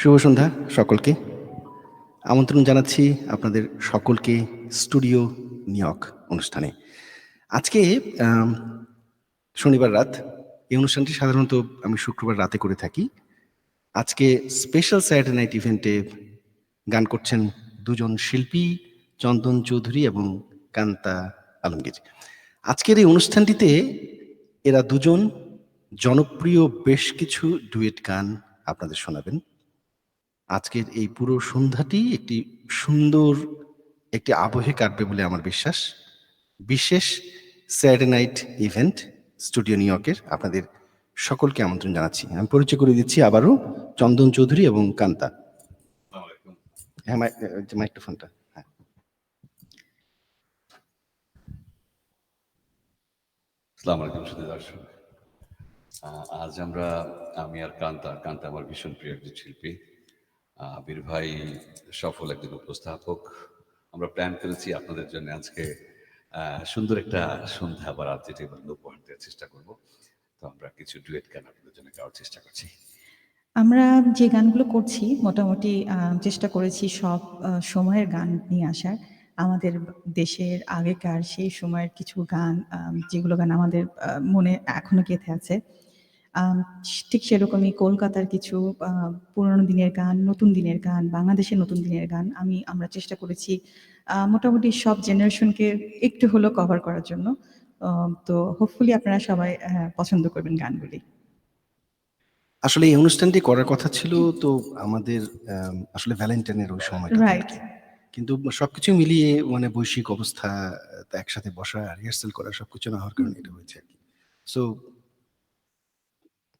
শুভ সন্ধ্যা সকলকে। আমন্ত্রণ জানাচ্ছি আপনাদের সকলকে স্টুডিও নিয়ক অনুষ্ঠানে। আজকে আম শনিবার রাত। এই অনুষ্ঠানটি সাধারণত আমি শুক্রবার রাতে করে থাকি। আজকে স্পেশাল স্যাটারডে নাইট ইভেন্টে গান করছেন দুজন শিল্পী, চন্দন চৌধুরী এবং কান্তা আলমগীর। আজকের এই অনুষ্ঠানটিতে এরা দুজন জনপ্রিয় বেশ কিছু ডুয়েট গান আপনাদের শোনাবেন। আজকের এই পুরো সন্ধ্যাটি একটি সুন্দর একটি আবহে কাটবে বলে আমার বিশ্বাস। বিশেষ স্যাটারডে নাইট ইভেন্ট স্টুডিও নিউইয়র্কের আপনাদের সকলকে আমন্ত্রণ জানাচ্ছি। আমি পরিচয় করে দিচ্ছি আবারও চন্দন চৌধুরী এবং কান্তা। হ্যাঁ, মাইক্রোফোনটা। হ্যাঁ। আসসালামু আলাইকুম সুধী দর্শক। আজ আমি আর কান্তা আমার ভীষণ প্রিয় একজন শিল্পী। বীর ভাই সফল একজন উপস্থাপক। আমরা প্ল্যান করেছি আপনাদের জন্য আজকে সুন্দর একটা সন্ধ্যা বা রাত যেটি উপহার দেওয়ার চেষ্টা করব। তো আমরা কিছু ডুয়েট গান আপনাদের জন্য গাওয়ার চেষ্টা করছি। আমরা যে গানগুলো করছি মোটামুটি চেষ্টা করেছি সব সময়ের গান নিয়ে আসার। আমাদের দেশের আগেকার সেই সময়ের কিছু গান যেগুলো গান আমাদের মনে এখনো গেঁথে আছে। ঠিক সেরকমই কলকাতার কিছু পুরনো দিনের গান, নতুন দিনের গান, বাংলাদেশের নতুন দিনের গান আমরা চেষ্টা করেছি মোটামুটি সব জেনারেশনকে একটু হলেও কভার করার জন্য। তো হোপফুলি আপনারা সবাই পছন্দ করবেন গানগুলি। আসলে এই অনুষ্ঠানটি করার কথা ছিল তো আমাদের আসলে ভ্যালেন্টাইনের ওই সময়টা, রাইট। কিন্তু সবকিছু মিলিয়ে মানে বৈশ্বিক অবস্থা, একসাথে বসা, রিহার্সাল করা সবকিছু না হওয়ার কারণে এটা হয়েছে আর কি। সো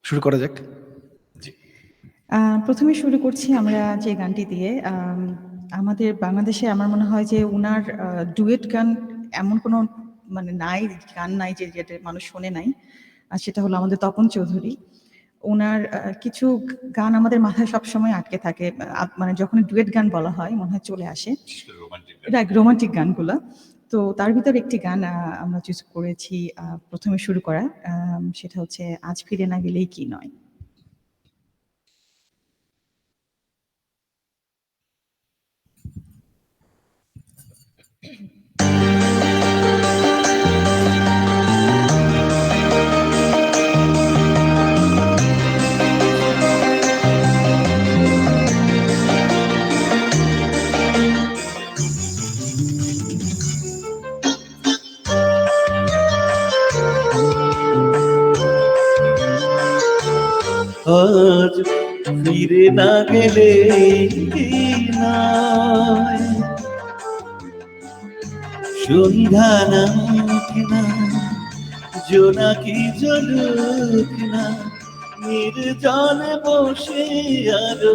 শুরু করা যাক। জি। প্রথমে শুরু করছি আমরা যে গানটি দিয়ে। আমাদের বাংলাদেশে আমার মনে হয় যে উনার ডুয়েট গান এমন কোনো মানে গান নাই যেটা মানুষ শোনে নাই। সেটা হলো আমাদের তপন চৌধুরী। উনার কিছু গান আমাদের মাথায় সবসময় আটকে থাকে। মানে যখন ডুয়েট গান বলা হয় মনে হয় চলে আসে রোমান্টিক গানগুলো। তো তার ভিতর একটি গান আমরা চুজ করেছি প্রথমে শুরু করা। সেটা হচ্ছে আজ ফিরে না গেলেই কি নয়। আজ ফিরে না গেলে কি নয়, সন্ধ্যা নামুক না, জোনাকি জ্বলুক না, নির্জনে বসে আরো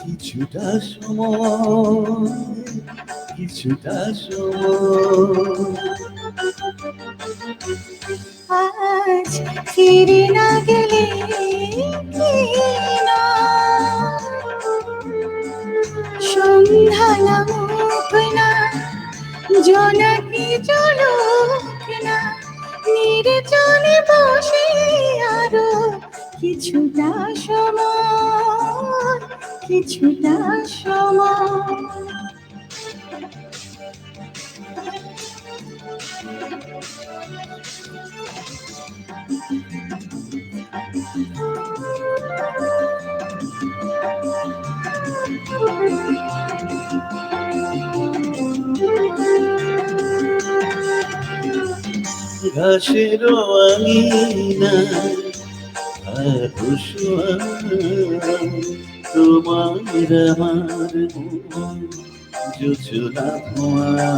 কিছুটা সময় আজ ফিরে না গেলে কি না, সন্ধ্যা নামুক না, জোনাকি জ্বলুক না, নির্জনে বসে আরো কিছুটা সময় ঘাসের আঙিনা তোমার আমার জোছনা ধোঁয়া,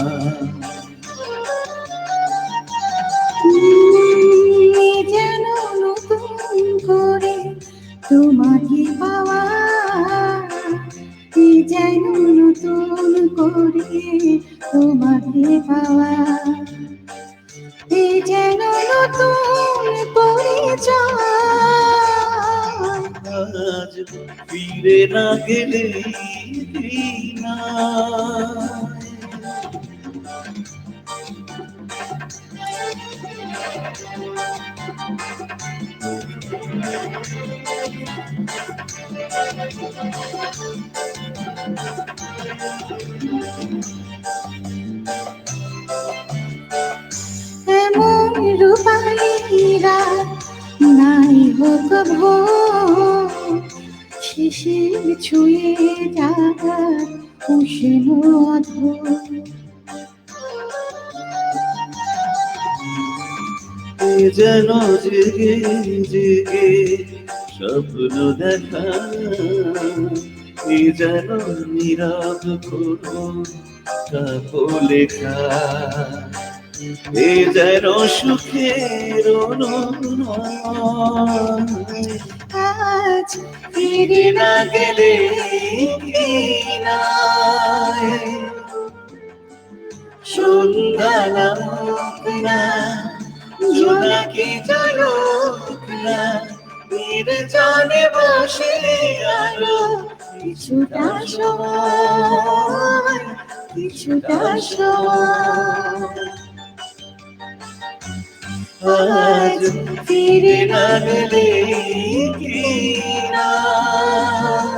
যেন নতুন করে তোমাকে পাওয়া, যেন নতুন করে তোমাকে পাওয়া, যেন নতুন পরিচয়। আজ ফিরে না গেলে না, এমন রূপালী রাত নাই হোক ভোর, শিশির ছুঁয়ে যায় উষ্ণ অধর। এ যেন জেগে জেগে স্বপ্ন দেখা, এ যেন নীরব কোনো কাব্যলেখা, এ যেন সুখের অনুনয়। আজ ফিরে না গেলে কি নাই, সন্ধ্যা নামুক না, জোনাকি জ্বলুক না, নির্জনে বসে আলো কিছুটা সময়, কিছুটা সময়। আজ ফিরে না গেলে কি নাই,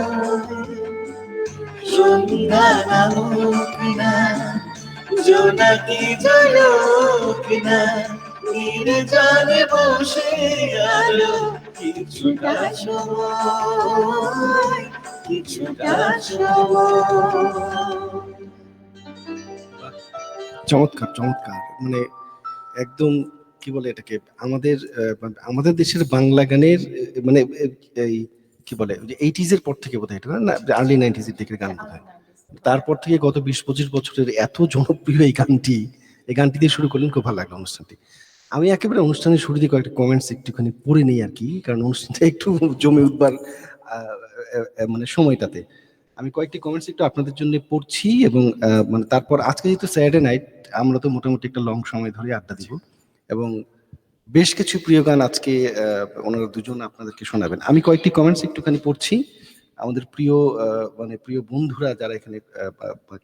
সন্ধ্যা নামুক না, জোনাকি জ্বলুক না, নির্জনে বসে আলো কিছুটা সময়, কিছুটা সময়। চমৎকার চমৎকার, মানে একদম কি বলে এটাকে, আমাদের আমাদের দেশের বাংলা গানের মানে এই কি বলে এইটিজ এর পর থেকে বোধহয় এটা না আর্লি 90s এর দিকের গান বোধহয়, তারপর থেকে গত 20-25 বছরের এত জনপ্রিয় এই গানটি দিয়ে শুরু করলেন, খুব ভালো লাগলো অনুষ্ঠানটি। আমি একেবারে অনুষ্ঠানের শুরুতে কয়েকটা কমেন্টস একটুখানি পড়ে নেই আর কি, কারণ অনুষ্ঠানটা একটু জমে উঠবার মানে সময়টাতে আমি কয়েকটি কমেন্টস একটু আপনাদের জন্য পড়ছি, এবং মানে তারপর আজকে যেহেতু স্যাটারডে নাইট, আমরা তো মোটামুটি একটা লং সময় ধরে আড্ডা দিব, এবং বেশ কিছু প্রিয় গান আজকে ওনারা দুজন আপনাদেরকে শোনাবেন। আমি কয়েকটি কমেন্টস একটুখানি পড়ছি, আমাদের প্রিয় মানে প্রিয় বন্ধুরা যারা এখানে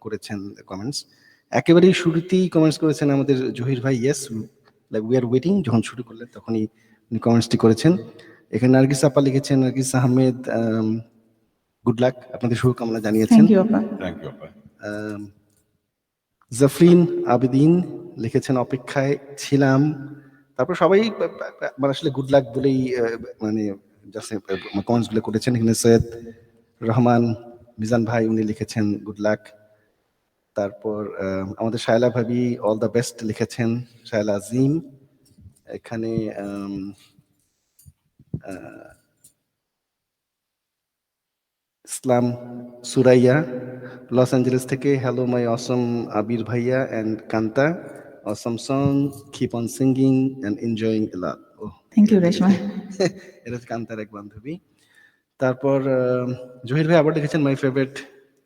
করেছেন কমেন্টস। একেবারেই শুরুতেই কমেন্টস করেছেন আমাদের জহির ভাই, yes like we are waiting, যখন শুরু করলেন তখনই উনি কমেন্টসটি করেছেন। এখানে নার্গিস আপা লিখেছেন, নার্গিস আহমেদ, গুড লাক, আপনাদের শুভকামনা জানিয়েছেন। থ্যাংক ইউ আপা। থ্যাংক ইউ আপা। জাফরিন আবেদিন লিখেছেন অপেক্ষায় ছিলাম। তারপর সবাই মানে আসলে গুড লাক বলেই মানে জাস্ট কমেন্টস গুলো করেছেন। এখানে সৈয়দ রহমান মিজান ভাই উনি লিখেছেন গুড লাক। তারপর আমাদের শায়লা ভাবি অল দ্য বেস্ট লিখেছেন, শায়লা আজিম। এখানে ইসলাম সুরাইয়া লস অ্যাঞ্জেলেস থেকে, হ্যালো মাই অসম আবির ভাইয়া and Kanta, awesome song, keep on singing and enjoying a lot. Thank you Reshma. এটা হচ্ছে কান্তার এক বান্ধবী। তারপর জহির ভাই আবার লিখেছেন my favourite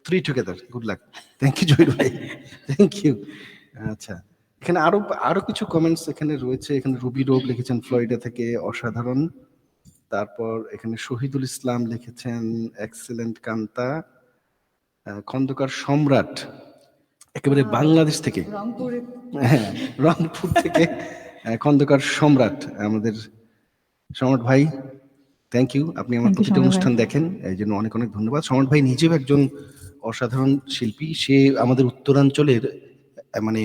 3 together, good luck. Thank you Zahir ভাই, থ্যাংক ইউ। আচ্ছা, এখানে আরো কিছু কমেন্টস এখানে রয়েছে। এখানে রুবি রোগ লিখেছেন ফ্লোরিডা থেকে, অসাধারণ। তারপর এখানে শহীদুল ইসলাম লিখেছেন এক্সেলেন্ট কান্তা। খন্দকার সম্রাট একেবারে বাংলাদেশ থেকে, রংপুরে হ্যাঁ রংপুর থেকে খন্দকার সম্রাট, আমাদের সম্রাট ভাই থ্যাংক ইউ, আপনি আমার Thank you, প্রতিটা সম্রাট অনুষ্ঠান ভাই। দেখেন, এই জন্য অনেক অনেক ধন্যবাদ। সম্রাট ভাই নিজেও একজন অসাধারণ শিল্পী, সে আমাদের উত্তরাঞ্চলের মানে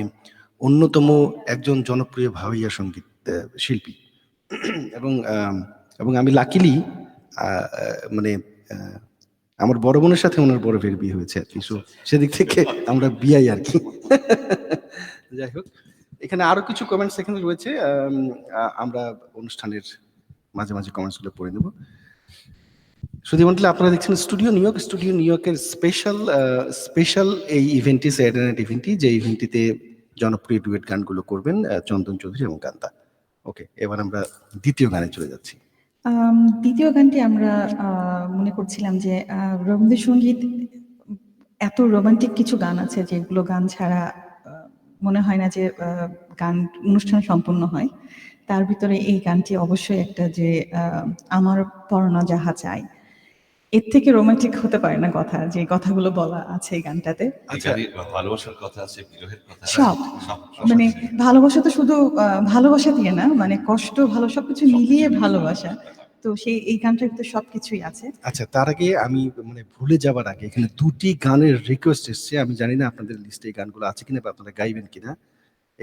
অন্যতম একজন জনপ্রিয় ভাওয়াইয়া সঙ্গীত শিল্পী, এবং আমি লাকিলি মানে আমার বড় বোনের সাথে ওনার বড় ভাইয়ের বিয়ে হয়েছে আর কি, সো সেদিক থেকে আমরা বিয়াই আর কি। যাই হোক, এখানে আরো কিছু কমেন্টস এখানে রয়েছে, আমরা অনুষ্ঠানের মাঝে মাঝে কমেন্টস গুলো পড়ে নেব। সুধী মন্ডলী, আপনারা দেখছেন স্টুডিও নিউইয়র্কের স্পেশাল এই ইভেন্টটি, স্যাটারডে নাইট ইভেন্টটি, যে ইভেন্টটিতে জনপ্রিয় ডুয়েট গানগুলো করবেন চন্দন চৌধুরী এবং কান্তা। ওকে, এবার আমরা দ্বিতীয় গানে চলে যাচ্ছি। দ্বিতীয় গানটি আমরা মনে করছিলাম যে রবীন্দ্রসঙ্গীত এত রোমান্টিক কিছু গান আছে যেগুলো গান ছাড়া মনে হয় না যে গান অনুষ্ঠান সম্পূর্ণ হয়। তার ভিতরে এই গানটি অবশ্যই একটা, যে আমার পরনা যাহা চাই, এর থেকে রোমান্টিক হতে পারে না কথা, যে কথাগুলো বলা আছে এই গানটাতে। এখানে ভালোবাসার কথা আছে, বিরহের কথা আছে, সব মানে ভালোবাসা তো শুধু ভালোবাসা দিয়ে না, মানে কষ্ট ভালো সবকিছু মিলিয়ে ভালোবাসা। তো সেই এই গানটার ভিতরে সবকিছুই আছে। আচ্ছা, তার আগে আমি মানে ভুলে যাবার আগে এখানে দুটি গানের রিকোয়েস্ট এসছে। আমি জানি না আপনাদের লিস্টে এই গানগুলো আছে কিনা বা আপনারা গাইবেন কিনা।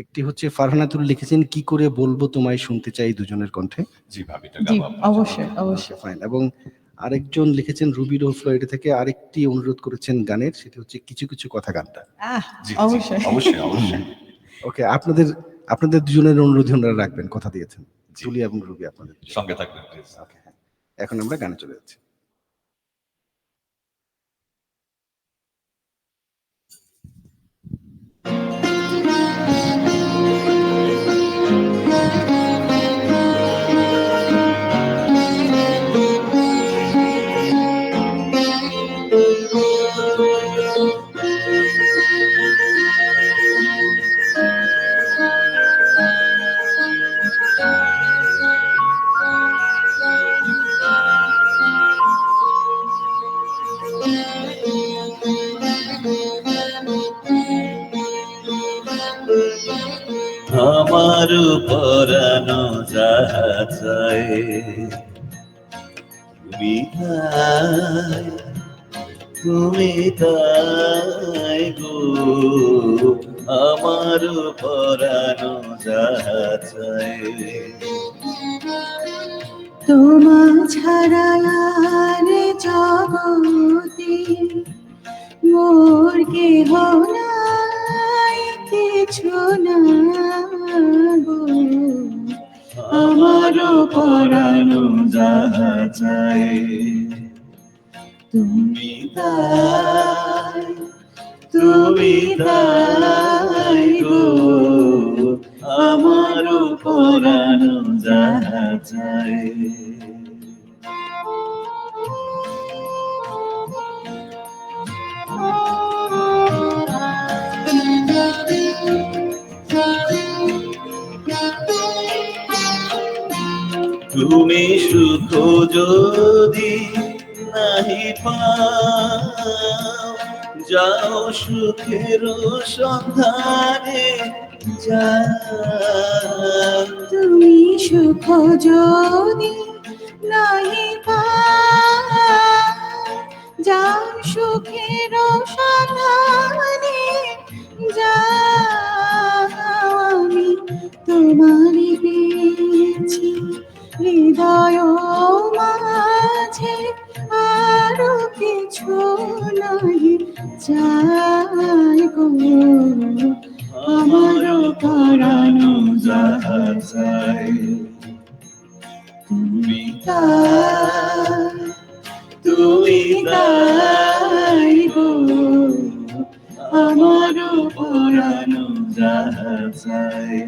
একটি হচ্ছে ফারহানাতুল লিখেছেন কি করে বলবো তোমায় শুনতে চাই দুজনের কণ্ঠে। জি ভাবিটা জি, গাবো আপনার জন্য। অবশ্যই অবশ্যই। ফাইন। এবং আরেকজন লিখেছেন রুবি রোল ফ্লয়েড থেকে আরেকটি অনুরোধ করেছেন গানের, সেটি হচ্ছে কিছু কিছু কথা গানটা। জি, জি, অবশ্যই। অবশ্যই অবশ্যই। ওকে, আপনাদের দুজনের অনুরোধ ওনারা রাখবেন, কথা দিয়েছেন। জি। তুলি এবং রুবি আপনাদের দুজন। সঙ্গে থাকবেন প্লিজ। ওকে, হ্যাঁ। এখন আমরা গানে চলে যাচ্ছি। আমার পরানো যাহা চায় বিধায় তুমি তাই গো, আমার পরানো যাহা চায়। তোমা ছাড়া আর জগতে মোর কেহ নাই, কিছু না গো, আমার পরানো যাহা চায় তুমি তুমি তাই গো, আমার পরানো যাহা চায়। তুমি সুখ যদি নাহি পাও, যাও সুখের সন্ধানে যাও। তুমি সুখ যদি নাহি পাও, যাও সুখের সন্ধানে যাও। আমি তোমারই পেয়েছি হৃদয় মাঝে, আরো কিছু নাহি চাই গো, আমার পরানো যাহা চায় তুমি তুমি তাই গো, আমার পরানো যাহা চায়।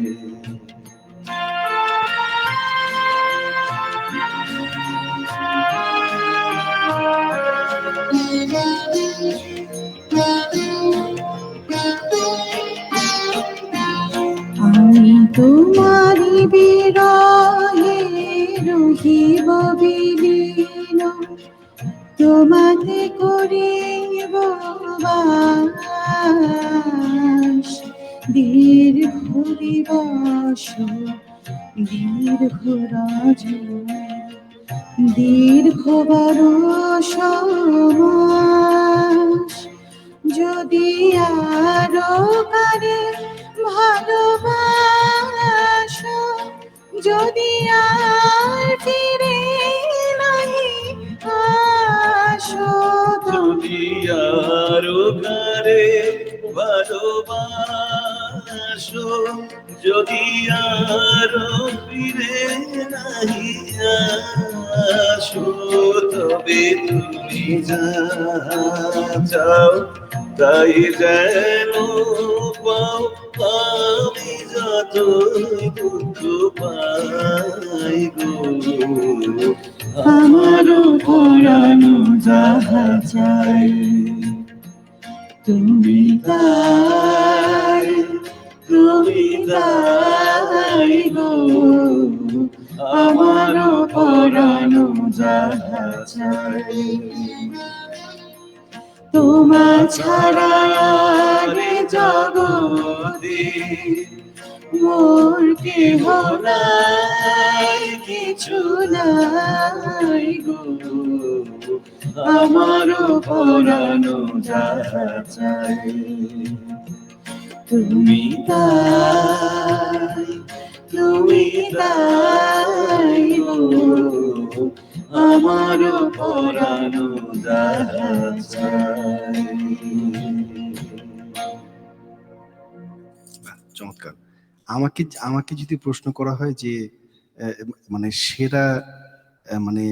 আমি তোমারি বিরহে রহিব বিলীন, তোমাতে করিব বাস। দীর্ঘ দিবস দীর্ঘ রজনী, দীর্ঘ বরষ মাস, যদি আরো কারে ভালোবাসো, যদি আর ফিরে নাহি আসো, যদি আরো কারে ভালোবাসো, যদি আরো ফিরে নাহি আসো, তবে তুমি যা চাও তাই যেন পাও। আমি যতই দুঃখ পাই গো, আমার পরানো যাহা চাই তুমি তাই গো, আমার পরানো যাহা চাই। তোমা ছাড়া রে জগতে মোর কেহ নাই, কিছু নাই গো, আমারও পরানো যাহা চাই। তুমি তাই, তুমি তাই গো, আমারও পরানো যাহা চাই। বাহ, চমৎকার। আমাকে আমাকে যদি প্রশ্ন করা হয় যে মানে সেরা মানে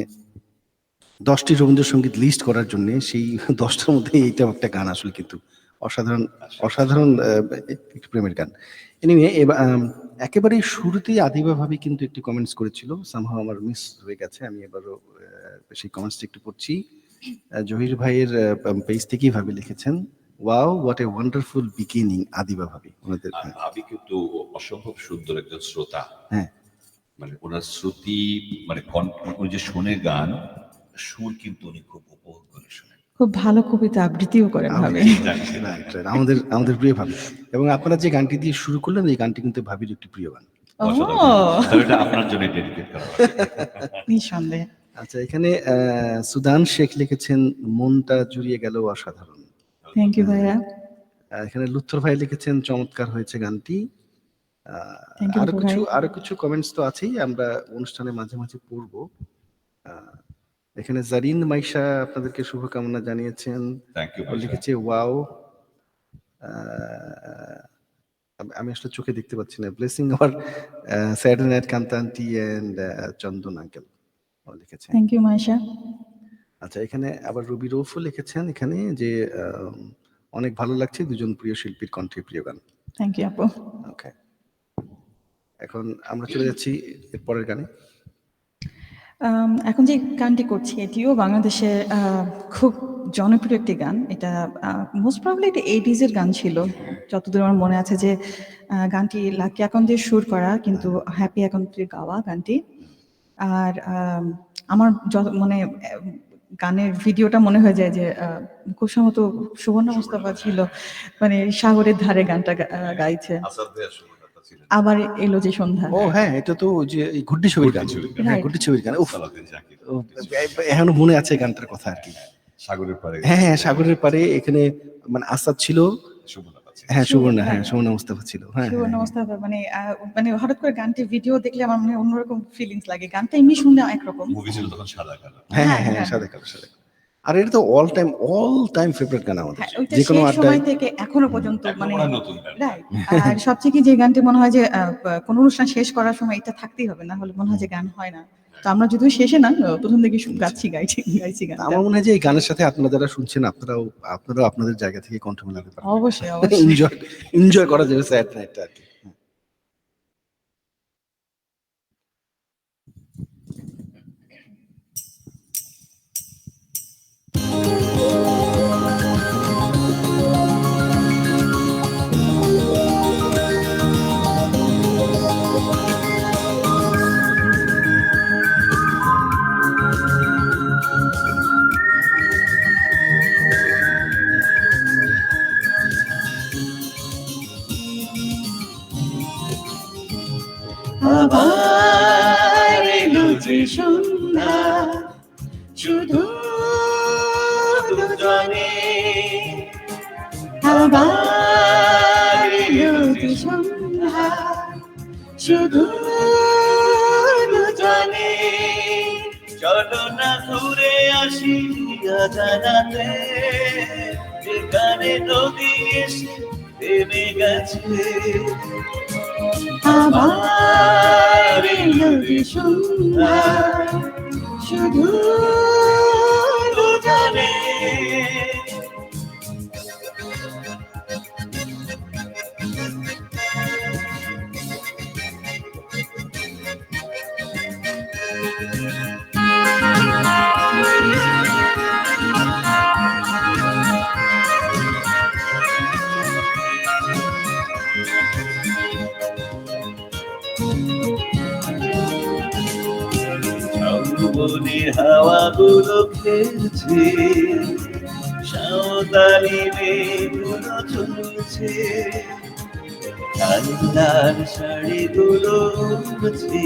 10টি রবীন্দ্রসঙ্গীত লিস্ট করার জন্য, সেই 10টার মধ্যে এইটা একটা গান আসলে কিন্তু অসাধারণ, অসাধারণ একটি প্রেমের গান। এনিওয়ে, একেবারে শুরুতেই আদিবা ভাবি কিন্তু একটি কমেন্টস করেছিল, সামহাও আমার মিস হয়ে গেছে, আমি এবারও সেই কমেন্টসটা একটু পড়ছি। জহির ভাইয়ের পেজ থেকেই ভাবি লিখেছেন, wow what a wonderful beginning, Adiba ভাবি ওনাদের। আর ভাবি কিন্তু অসম্ভব সুন্দর একজন শ্রোতা। হ্যাঁ, মানে ওনার শ্রুতি, মানে উনি যে শোনে গান, সুর কিন্তু উনি খুব উপভোগ করে শোনেন। খুব ভালো কবিতা আবৃত্তিও করেন ভাবে। right, right, আমাদের আমাদের প্রিয় ভাবি। এবং আপনারা যে গানটি দিয়ে শুরু করলেন, এই গানটি কিন্তু ভাবির একটি প্রিয় গান। তবে এটা আপনার জন্য ডেডিকেট করা হয়েছে। নিঃসন্দেহে। আচ্ছা, এখানে সুদান শেখ লিখেছেন, মনটা জুড়িয়ে গেল অসাধারণ। থ্যাংক ইউ ভাইয়া। এখানে লুৎফর ভাই লিখেছেন, চমৎকার হয়েছে গানটি। Thank you, লুৎফর ভাই। আরো কিছু কমেন্টস তো আছেই, আমরা অনুষ্ঠানে মাঝে মাঝে পড়বো। এখানে জারিন মাইশা আপনাদেরকে শুভকামনা জানিয়েছেন, থ্যাংক ইউ। লিখেছে ওয়াও। আমি আসলে চোখে দেখতে পাচ্ছি না, blessing our Saturday night Kanta aunty and Chandan uncle লিখেছেন। Thank you Maisha. আচ্ছা, এখানে আবার রবি রৌফু লিখেছেন এখানে যে অনেক ভালো লাগছে দুজন প্রিয় শিল্পীর কণ্ঠে প্রিয় গান। থ্যাংক ইউ আপু। ওকে, এখন আমরা চলে যাচ্ছি এর পরের গানে। এখন যে গানটি করছি এটিও বাংলাদেশের খুব জনপ্রিয় একটি গান। এটা মোস্ট প্রবাবলি এটা 80s এর গান ছিল, যতদূর আমার মনে আছে। যে গানটি লাকি আকন দিয়ে সুর করা, কিন্তু হ্যাপি আকন দিয়ে গাওয়া গানটি। আর আমার মানে গানের ভিডিওটা মনে হয়ে যায় যে খুব সম্ভবত সুবর্ণা মুস্তাফা ছিল, মানে সাগরের ধারে গানটা গাইছে। আবার এলো যে সন্ধ্যা। ও হ্যাঁ, এটা তো যে এই ঘুড্ডি ছবির গান। হ্যাঁ, ঘুড্ডি ছবির গান। উফ, এখনো মনে আছে গানটার কথা আর কি। সাগরের পারে। হ্যাঁ হ্যাঁ, সাগরের পারে। এখানে মানে আসাদ ছিল, হ্যাঁ সুবর্ণা, হ্যাঁ সুবর্ণা মুস্তাফা ছিল। হ্যাঁ, সুবর্ণা মুস্তাফা মানে হঠাৎ করে গানটি ভিডিও দেখলে আমার মনে অন্যরকম ফিলিংস লাগে। গানটা এমনি শুনলে একরকম। মুভি ছিল তখন সাদা কালো। হ্যাঁ হ্যাঁ, সাদা কালো, সাদা কালো। আর এটা তো অল টাইম ফেভারিট গান আমাদের, যে কোনো সেই সময় আড্ডায়। থেকে এখনো পর্যন্ত মানে নতুন গান। রাইট। আর সবচেয়ে কি, যে গানটি মনে হয় যে কোন অনুষ্ঠান শেষ করার সময় এটা থাকতেই হবে, না হলে মনে হয় যে গান হয় না। তো আমরা যদিও শেষে না, প্রথম থেকে গাইছি গান। আমার মনে হয় যে এই গানের সাথে আপনারা যারা শুনছেন, আপনারাও আপনাদের জায়গা থেকে কণ্ঠ মেলাতে পারেন। অবশ্যই এনজয় করা যাবে স্যাড নাইটটা আর কি। আবার এলো যে সন্ধ্যা, শুধু দুজনে। আবার এলো যে সন্ধ্যা, শুধু দুজনে। চলো না ঘুরে আসি অজানাতে, যেখানে নদী এসে থেমে গেছে। আবার এলো যে সন্ধ্যা, শুধু দুজনে। বনে হাওয়া গুলো খেলছে, সাঁওতালি মেয়েগুলো চলছে। লাল শাড়িগুলো উড়ছে,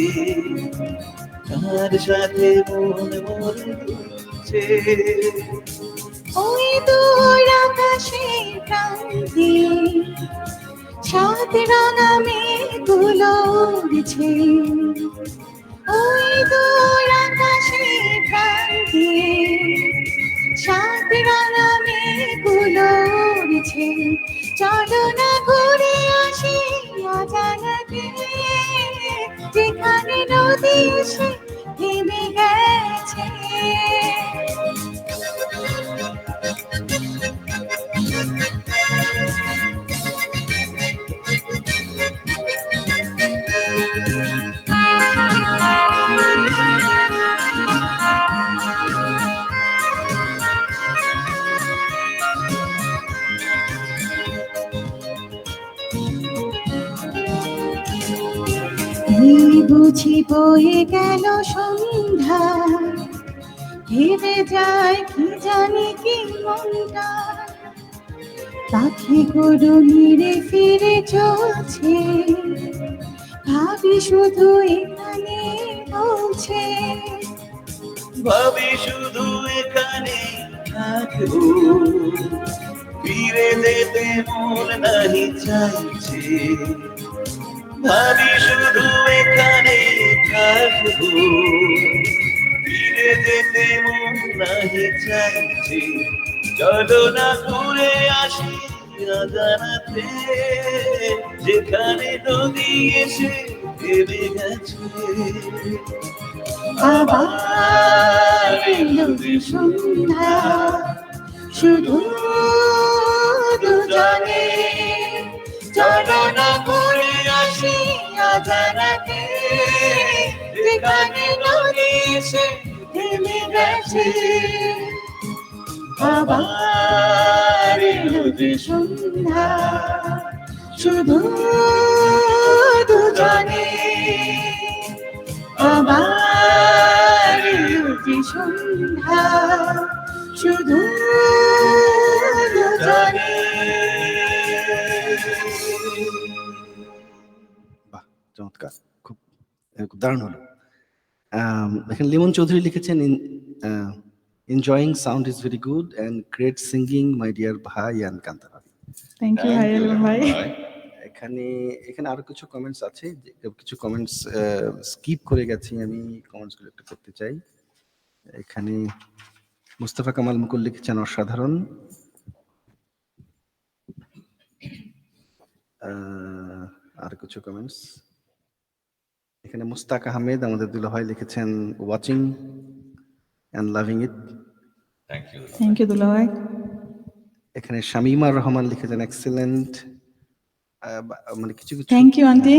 কার সাথে মন মনে দুলছে। ওই দূর আকাশের প্রান্তে সাত রাঙা মেঘগুলো উড়ছে, ওই দূর আকাশের প্রান্তে সাত রাঙা মেঘগুলো উড়ছে। চলো না ঘুরে আসি অজানাতে, যেখানে নদী এসে থেমে গেছে। এই বুঝি বয়ে গেল সন্ধ্যা, ভেবে যায় কি জানি কি মনটা। পাখিগুলো নিরে ফিরে চলছে, ভাবি শুধু এখানে বলছে। ভাবি শুধু এখানে থাকবো, ফিরে যেতে মন নাহি চাইছে। ভাবি শুধু এখানে থাকবো, ফিরে যেতে মন নাহি চাইছে। চলো না ঘুরে আসি অজানাতে, যেখানে নদী এসে থেমে গেছে। আবার এলো যে সন্ধ্যা, শুধু দুজনে। চলো না ঘুরে আসি অজানাতে, যেখানে নদী এসে থেমে গেছে। আবার এলো যে সন্ধ্যা, শুধু দুজনে। আবার এলো যে সন্ধ্যা, শুধু দুজনে। বাহ, চমৎকার, খুব খুব দারুণ হলো। এখানে লিমন চৌধুরী লিখেছেন, enjoying sound is very good and great singing my dear ভাই অ্যান্ড কান্তা ভাবি। Thank you Thank you, Hairul ভাই। ভাই। এখানে এখানে আরো কিছু কমেন্টস আছে, কিছু কমেন্টস স্কিপ করে গেছি, আমি কমেন্টসগুলো একটু করতে চাই। এখানে মুস্তাফা কামাল মুকুল লিখেছেন অসাধারণ। আর কিছু কমেন্টস এখানে মুস্তাক আহমেদ আমাদের দুলাভাই লিখেছেন watching and loving it. Thank you. Thank you দুলা ভাই। এখানে শামিমা রহমান লিখেছেন এক্সেলেন্ট। মানে কিছু কিছু থ্যাংক ইউ আন্টি,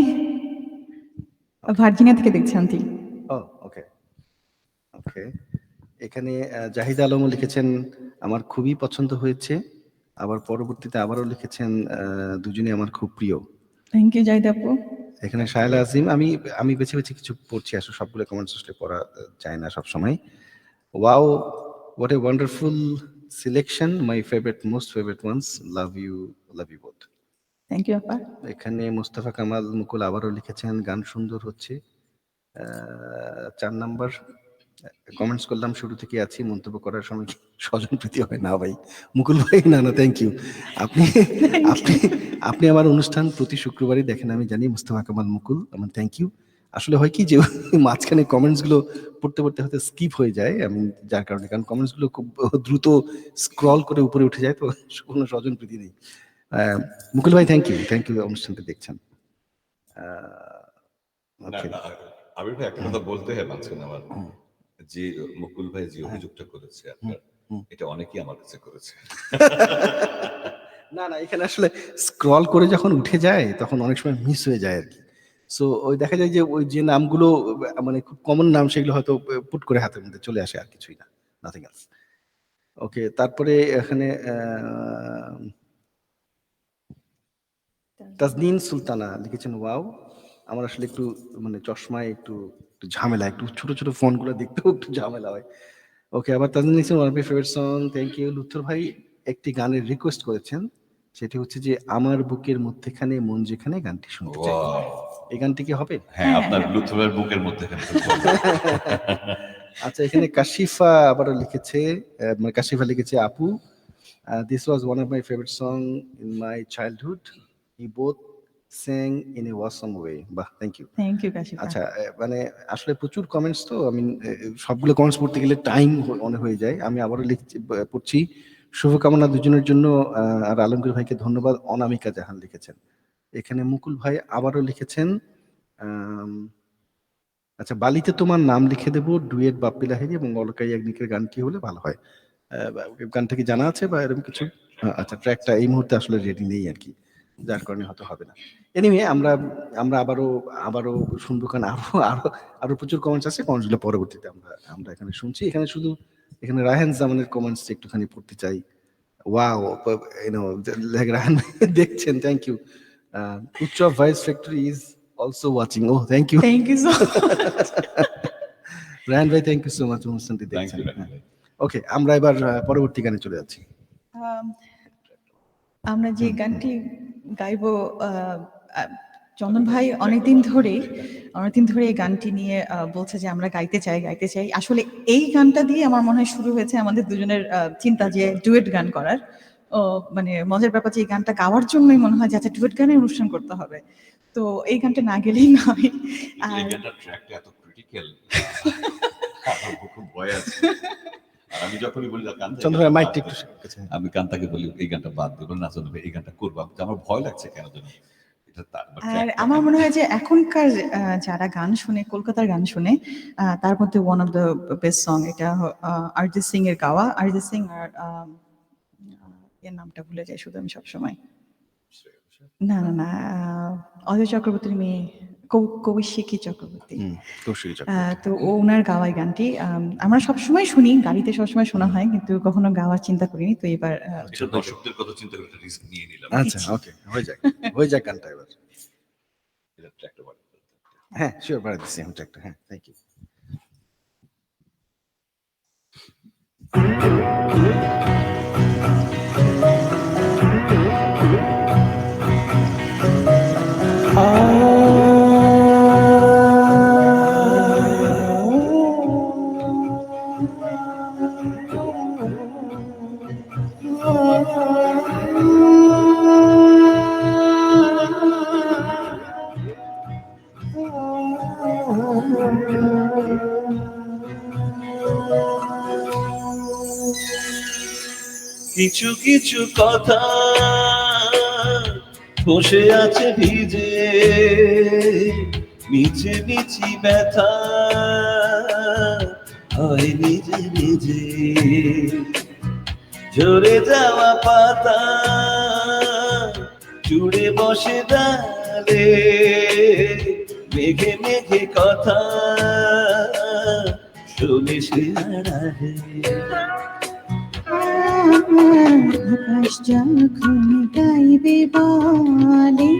ভার্জিনিয়া থেকে দেখছি আন্টি। ও ওকে ওকে। এখানে জাহিদ আলমও লিখেছেন আমার খুবই পছন্দ হয়েছে, আবার পরবর্তীতে আবারও লিখেছেন দুজনে আমার খুব প্রিয়। থ্যাংক ইউ জাহিদ আপু। এখানে শায়লা আজিম, আমি বেছে বেছে কিছু পড়ছি, আসলে সবগুলো কমেন্টস আসলে পড়া যায় না সব সময়। Wow, what a wonderful selection, my favourite, most favourite ones, love you both. Thank you আপা। এখানে মুস্তাফা কামাল মুকুল আবারও লিখেছেন গান সুন্দর হচ্ছে। 4 নাম্বার কমেন্টস করলাম, শুরু থেকে আছি, মন্তব্য করার সময় স্বজন প্রীতি হয় না ভাই। মুকুল ভাই না থ্যাংক ইউ। আপনি আপনি আপনি আমার অনুষ্ঠান প্রতি শুক্রবারই দেখেন আমি জানি, মুস্তাফা কামাল মুকুল, আমার থ্যাংক ইউ। আসলে হয় কি যে মাঝখানে কমেন্টস গুলো পড়তে পড়তে হয়তো স্কিপ হয়ে যায়, আমি যার কারণে, কারণ কমেন্টস গুলো খুব দ্রুত স্ক্রল করে উপরে উঠে যায়, তো কোনো স্বজন প্রীতি নেই। মুকুল ভাই থ্যাংক ইউ অনুষ্ঠানটা দেখছেন। না, না, আবির ভাই একটা কথা বলতে হয় মাঝখানে আমার, যে মুকুল ভাই যে অভিযোগটা করেছে আপনার, এটা অনেকেই আমার কাছে করেছে। না এখানে আসলে স্ক্রল করে যখন উঠে যায় তখন অনেক সময় মিস হয়ে যায় আর কি। সো ওই দেখা যায় যে ওই যে নামগুলো মানে খুব কমন নাম, সেগুলো হয়তো পুট করে হাতের মধ্যে চলে আসে, আর কিছুই না, নাথিং এলস। ওকে, তারপরে এখানে তাজনিন সুলতানা লিখেছেন ওয়াও। আমার আসলে একটু মানে চশমায় একটু ঝামেলা, একটু ছোট ছোট ফোনগুলো দেখতেও একটু ঝামেলা হয়। ওকে, আবার তাজনিন লিখছেন one of my favourite song, thank you. Lutfar ভাই একটি গানের রিকোয়েস্ট করেছেন, সেটি হচ্ছে যে আমার বুকের মধ্যেখানে মন যেখানে গানটি শুনতে চাই। এই গানটি কি হবে? হ্যাঁ, আপনার লুথুরের বুকের মধ্যে এখানে তো বলবেন। আচ্ছা, এখানে কাশিফা আবারও লিখেছে, মানে কাশিফা লিখেছে, আপু, this was one of my favorite song in my childhood. You both sang in a awesome way. বাহ, thank you. Thank you Kashifa. আচ্ছা, মানে আসলে প্রচুর কমেন্টস, তো আমি সবগুলো কমেন্টস পড়তে গেলে টাইম অনেক হয়ে যায়। আমি আবারও লিখছি, পড়ছি। শুভকামনা দুজনের জন্য, আর আলমগীর ভাইকে ধন্যবাদ। অনামিকা জাহান লিখেছেন। এখানে মুকুল ভাই আবারও লিখেছেন, আচ্ছা, বালিতে তোমার নাম লিখে দেবো, ডুয়েট বাপ্পি লাহিড়ী এবং অলকা ইয়াগনিকের গান কি হলে ভালো হয়? গানটা কি জানা আছে বা এরকম কিছু? আচ্ছা, ট্র্যাকটা এই মুহূর্তে আসলে রেডি নেই আর কি, যার কারণে হয়তো হবে না। এনিওয়ে, আমরা আমরা আবারও শুনবো, কারণ আরো প্রচুর কমেন্টস আছে। কমেন্টসগুলো পরবর্তীতে আমরা এখানে শুনছি। এখানে রায়হান জামানের কমেন্টস একটুখানি পড়তে চাই। ওয়াও, রায়হান দেখছেন, thank you. Utsab voice factory is also watching. ও, thank you. Thank you so Raihan ভাই, থ্যাংক ইউ সো মাচ অনুষ্ঠানটি Thank দেখছেন। you, রায়হান ভাই। ওকে, আমরা এবার পরবর্তী গানে চলে যাচ্ছি। আমরা যে গানটি গাইবো, চন্দন ভাই অনেকদিন ধরে এই গানটি নিয়ে বলছে যে আমরা গাইতে চাই। আসলে এই গানটা দিয়ে আমার মনে হয় শুরু হয়েছে আমাদের দুজনের চিন্তা যে ডুয়েট গান করার। মানে মজার ব্যাপার যে এই গানটা গাওয়ার জন্যই মনে হয় যে আচ্ছা ডুয়েট গানের অনুষ্ঠান করতে হবে। তো এই গানটা না গেলেই নয়। এই গানটার ট্র্যাকটা এত ক্রিটিক্যাল, আমার খুব ভয় আছে। আর আমি যখনই বলি চন্দ্র ভাই, মাইকটা একটু কাছে। আমি কান্তাকে বলি এই গানটা বাদ দেবো না, চন্দ্র ভাই এই গানটা করবো, আমার ভয় লাগছে কেন জানো। আর আমার মনে হয় যে এখনকার যারা গান শুনে, কলকাতার গান শুনে, তার মধ্যে one of the best song এটা অরিজিৎ সিং এর গাওয়া। অরিজিৎ সিং আর এর নামটা ভুলে যাই শুধু আমি সবসময়। না, অজয় চক্রবর্তীর মেয়ে, কৌশিকী চক্রবর্তী। তো ওনার গাওয়া এই গানটি আমরা সবসময় শুনি, গাড়িতে সবসময় শোনা হয়, কিন্তু কখনো গাওয়ার চিন্তা করিনি। তো এবার দর্শকদের কথা চিন্তা করে রিস্ক নিয়ে নিলাম। আচ্ছা, ওকে, হয়ে যাক গানটা এবার। এটা ট্র্যাকটা বাড়ি। হ্যাঁ, শিওর, বাড়া দিচ্ছি আমি ট্র্যাকটা। হ্যাঁ, থ্যাংক ইউ। কিছু কিছু কথা বসে আছে ভিজে, নিচে নিচি ব্যথা হয় নিজে নিজে। ঝরে যাওয়া পাতা জুড়ে বসে ডালে, মেঘে মেঘে কথা শুনে সে আড়ালে। আকাশ যখন গাইবে বলে,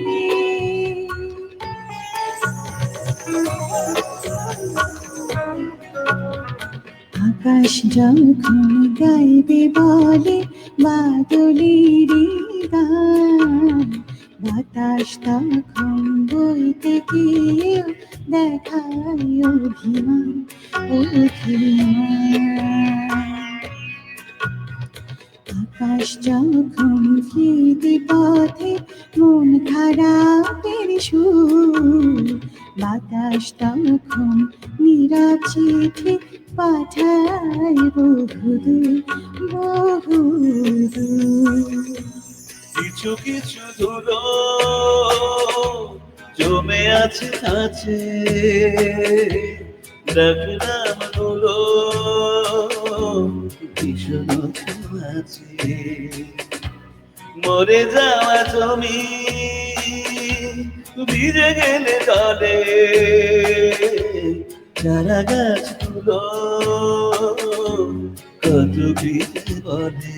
আকাশ যখন গাইবে বলে বাদলেরই গান, বাতাস তখন বইতে গিয়ে দেখায় অভিমান। আকাশ যখন ফিরে পথে মন খারাপের সুর, বাতাস তখন নীরব চিঠি পাঠায় বহুদূর। কিছু কিছু ধুলো জমে আছে কাছে, ডাকনাম গুলো ভীষণ আছে। মরে যাওয়া জমি ভিজে গেলে জলে, চারা গাছগুলো কত ভিজে বলে।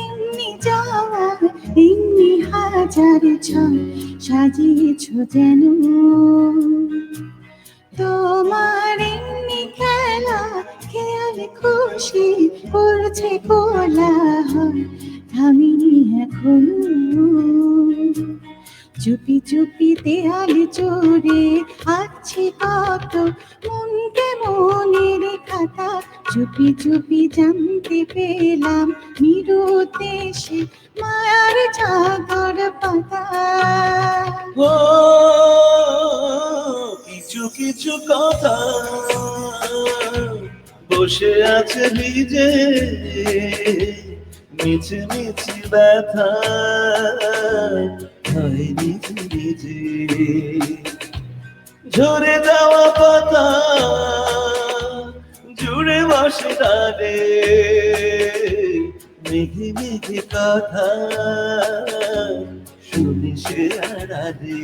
এমনি যাওয়া এমনি হাজার ছয় সাজিয়েছ যেন তোমার এমনি খেলা খেয়াল খুশি করছে কোলাহল থামিনি এখনো চুপি চুপি দেয়াল জুড়ে আছে কত মনকে মনের খাতা চুপি চুপি জানতে পেলাম নিরুদ্দেশে মায়ার চাদর পাতা ও কিছু কিছু কথা বসে আছে ভিজে মিছে মিছে ব্যথা হয় নিজে নিজে ঝরে যাওয়া পাতা জুড়ে বসে ডালে মেঘে মেঘে কথা শুনি সে আড়ালে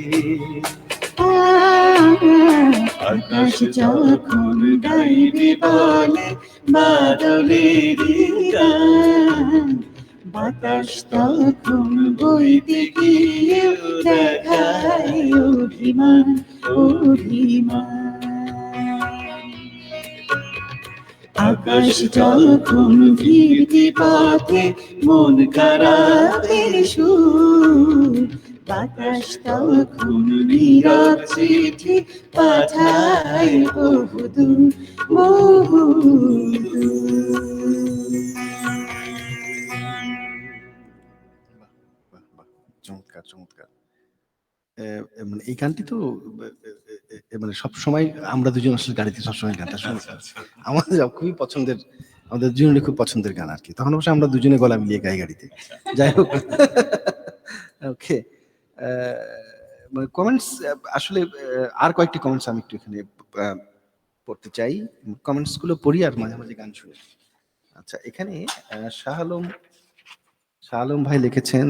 আকাশ যখন গাইবে বলে বাদলের গান বাতাস তখন বইতে গিয়ে দেখায় অভিমান আকাশ যখন ফিরতি পথে মন খারাপের সুর বাতাস তখন নীরব চিঠি পাঠায় বহুদূর বাহ, বাহ, চমৎকার চমৎকার। মানে এই গানটি তো মানে সব সময় আমরা দুজন আসলে গাড়িতে সবসময় গানটা শুনি। আমাদের খুবই পছন্দের, আমাদের দুজনের খুব পছন্দের গান আর কি। তখন অবশ্য আমরা দুজনে গলা মিলিয়ে গাই গাড়িতে। যাই হোক, ওকে। মানে কমেন্টস আসলে আর কয়েকটি কমেন্টস আমি একটু এখানে পড়তে চাই। কমেন্টস গুলো পড়ি আর মাঝে মাঝে গান শুনি। আচ্ছা, এখানে শাহ আলম ভাই লিখেছেন,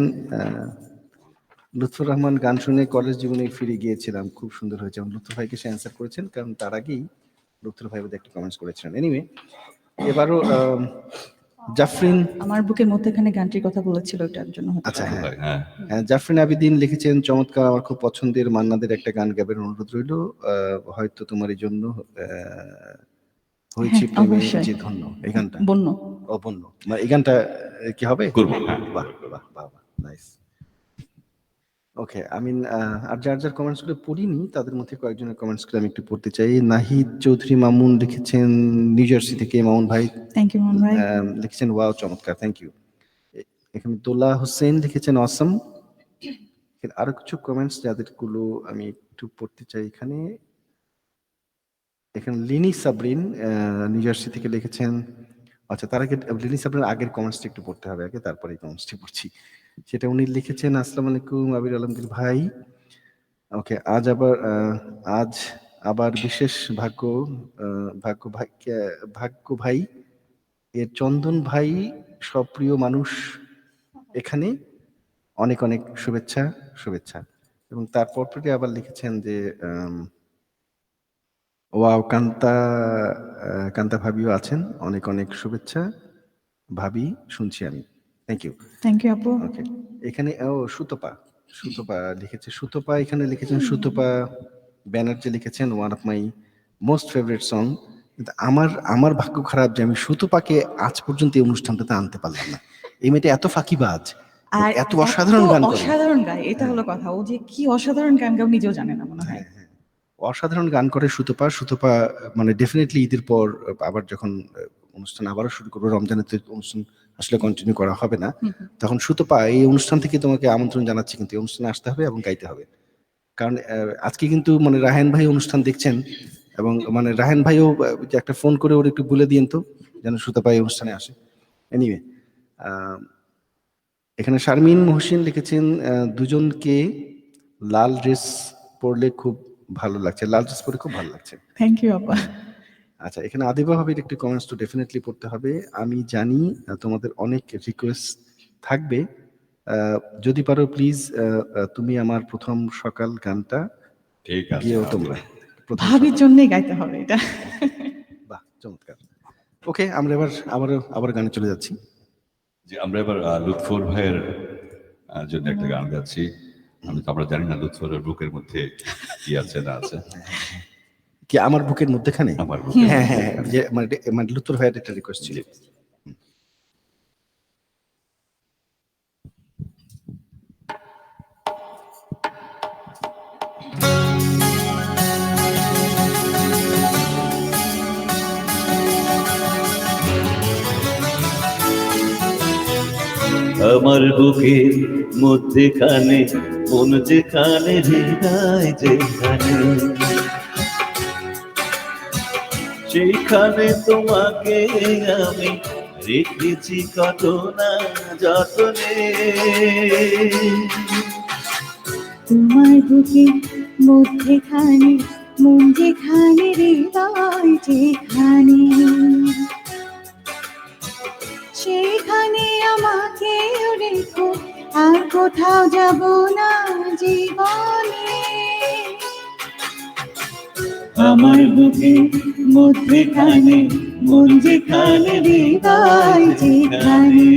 লুৎফর রহমান গান শুনে কলেজ জীবনে ফিরে গিয়েছিলাম, খুব সুন্দর হয়েছে। এবং লুৎফর ভাইকে সে অ্যান্সার করেছেন, কারণ তার আগেই লুৎফর ভাই বোধহয় একটা কমেন্টস করেছিলেন। এনিওয়ে, এবারও জাফরিন, আমার বুকের মধ্যেখানে গানটির কথা বলেছিল, ওটার জন্য হতে আচ্ছা পারে। হ্যাঁ, হ্যাঁ জাফরিন আবিদিন লিখেছেন, চমৎকার, আমার খুব পছন্দের মান্নাদের একটা গান গাবের অনুরোধ রইল, হয়তো তোমার এই জন্য হয়েছি হ্যাঁ, প্রেমে অবশ্যই। যে ধন্য, এই গানটা বন্য অপন্ন, মানে এই গানটা কি হবে? করবো। বাহ বাহ বাহ, নাইস। ওকে, আমি আর যার যার কমেন্টস গুলো পড়িনি তাদের মধ্যে কয়েকজনের কমেন্টস গুলো আমি একটু পড়তে চাই। নাহিদ চৌধুরী মামুন লিখেছেন নিউ জার্সি থেকে, মামুন ভাই থ্যাংক ইউ মোহন ভাই। লিখেছেন ওয়াও চমৎকার, থ্যাংক ইউ। এখানে দোলা হোসেন লিখেছেন অসম। আরো কিছু কমেন্টস যাদের গুলো আমি একটু পড়তে চাই এখানে। এখানে লিনি সাবরিন নিউ জার্সি থেকে লিখেছেন, আচ্ছা তার আগে লিনি সাবরিনের আগের কমেন্টসটা একটু পড়তে হবে আগে, তারপরে এই কমেন্টসটি পড়ছি। সেটা উনি লিখেছেন, আসসালামু আলাইকুম আবির আলমগীর ভাই। ওকে, আজ আবার বিশেষ ভাগ্য ভাই এর চন্দন ভাই, সপ্রিয় মানুষ এখানে, অনেক অনেক শুভেচ্ছা। এবং তারপর আবার লিখেছেন যে ওয়াও কান্তা ভাবিও আছেন, অনেক অনেক শুভেচ্ছা ভাবি, শুনছি আমি, থ্যাংক ইউ। থ্যাংক ইউ আপু। ওকে, এখানে সুতপা লিখেছে, সুতপা এখানে লিখেছেন, সুতপা ব্যানার্জি লিখেছেন one of my most favourite song. কিন্তু আমার ভাগ্য খারাপ যে আমি সুতপাকে আজ পর্যন্ত এই অনুষ্ঠানটাতে আনতে পারলাম না। এই মেয়েটা এত ফাঁকিবাজ আর এত অসাধারণ গান করে, অসাধারণ গায়, এটা হলো কথা। ও যে কি অসাধারণ গান গাও নিজেও জানে না মনে হয়। অসাধারণ গান করে সুতপা মানে ডেফিনেটলি ঈদের পর আবার যখন অনুষ্ঠান আবারও শুরু করবো, রমজানের তো অনুষ্ঠান আসলে কন্টিনিউ করা হবে না, তখন সুতপা এই অনুষ্ঠান থেকে তোমাকে আমন্ত্রণ জানাচ্ছি, কিন্তু এই অনুষ্ঠানে আসতে হবে এবং গাইতে হবে। কারণ আজকে কিন্তু মানে রায়হান ভাই অনুষ্ঠান দেখছেন, এবং মানে রায়হান ভাইও যে একটা ফোন করে ওর একটু বলে দিয়েন তো যেন সুতপা এই অনুষ্ঠানে আসে। এনিওয়ে, এখানে শারমিন মহসিন লিখেছেন, দুজনকে লাল ড্রেস পরলে খুব ভালো লাগছে, লাল ড্রেস পরে খুব ভালো লাগছে। থ্যাংক ইউ আপা। আচ্ছা, এখানে আদিবা ভাবির একটি কমেন্টস তো ডেফিনেটলি পড়তে হবে। আমি জানি তোমাদের অনেক রিকোয়েস্ট থাকবে, যদি পারো প্লিজ তুমি আমার প্রথম সকাল গানটা ঠিক আছে। গিয়েও তোমরা প্রথম ভাবির সকাল। জন্যই গাইতে হবে এটা। বাহ চমৎকার। ওকে, আমরা এবার আবার গানে চলে যাচ্ছি। যে আমরা এবার লুৎফর ভাইয়ের জন্য একটা গান গাচ্ছি। আমি তো আমরা জানি না লুৎফরের বুকের মধ্যে কি আছে না আছে। কি আমার বুকের মধ্যেখানে? আমার বুকের হ্যাঁ হ্যাঁ, মধ্যেখানে। যে মানে লুতুর ভাইয়ের একটা রিকোয়েস্ট ছিল। জি। আমার বুকের মধ্যেখানে মন যেখানে হৃদয় যেখানে সেইখানে তোমাকে আমি রেখেছি কত না যতনে। তোমার বুকে মধ্যেখানে মন যেখানে হৃদয় যেখানে সেখানে আমাকে রেখো আর কোথাও যাব না জীবনে। আমার বুকের মধ্যেখানে মন যেখানে হৃদয় যেখানে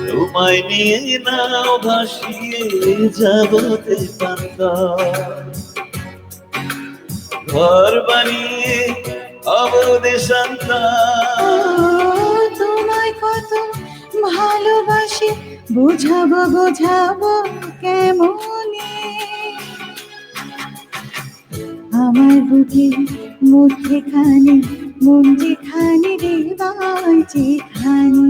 তোমায় নিয়ে নাও ভাসিয়ে যাবতে পান্তা ঘর বানিয়ে অবদেশান্তা। তোমায় কত ভালোবাসি বোঝাবো বোঝাবো কেমনে। আমার বুকের মধ্যেখানে মন যেখানে হৃদয় যেখানে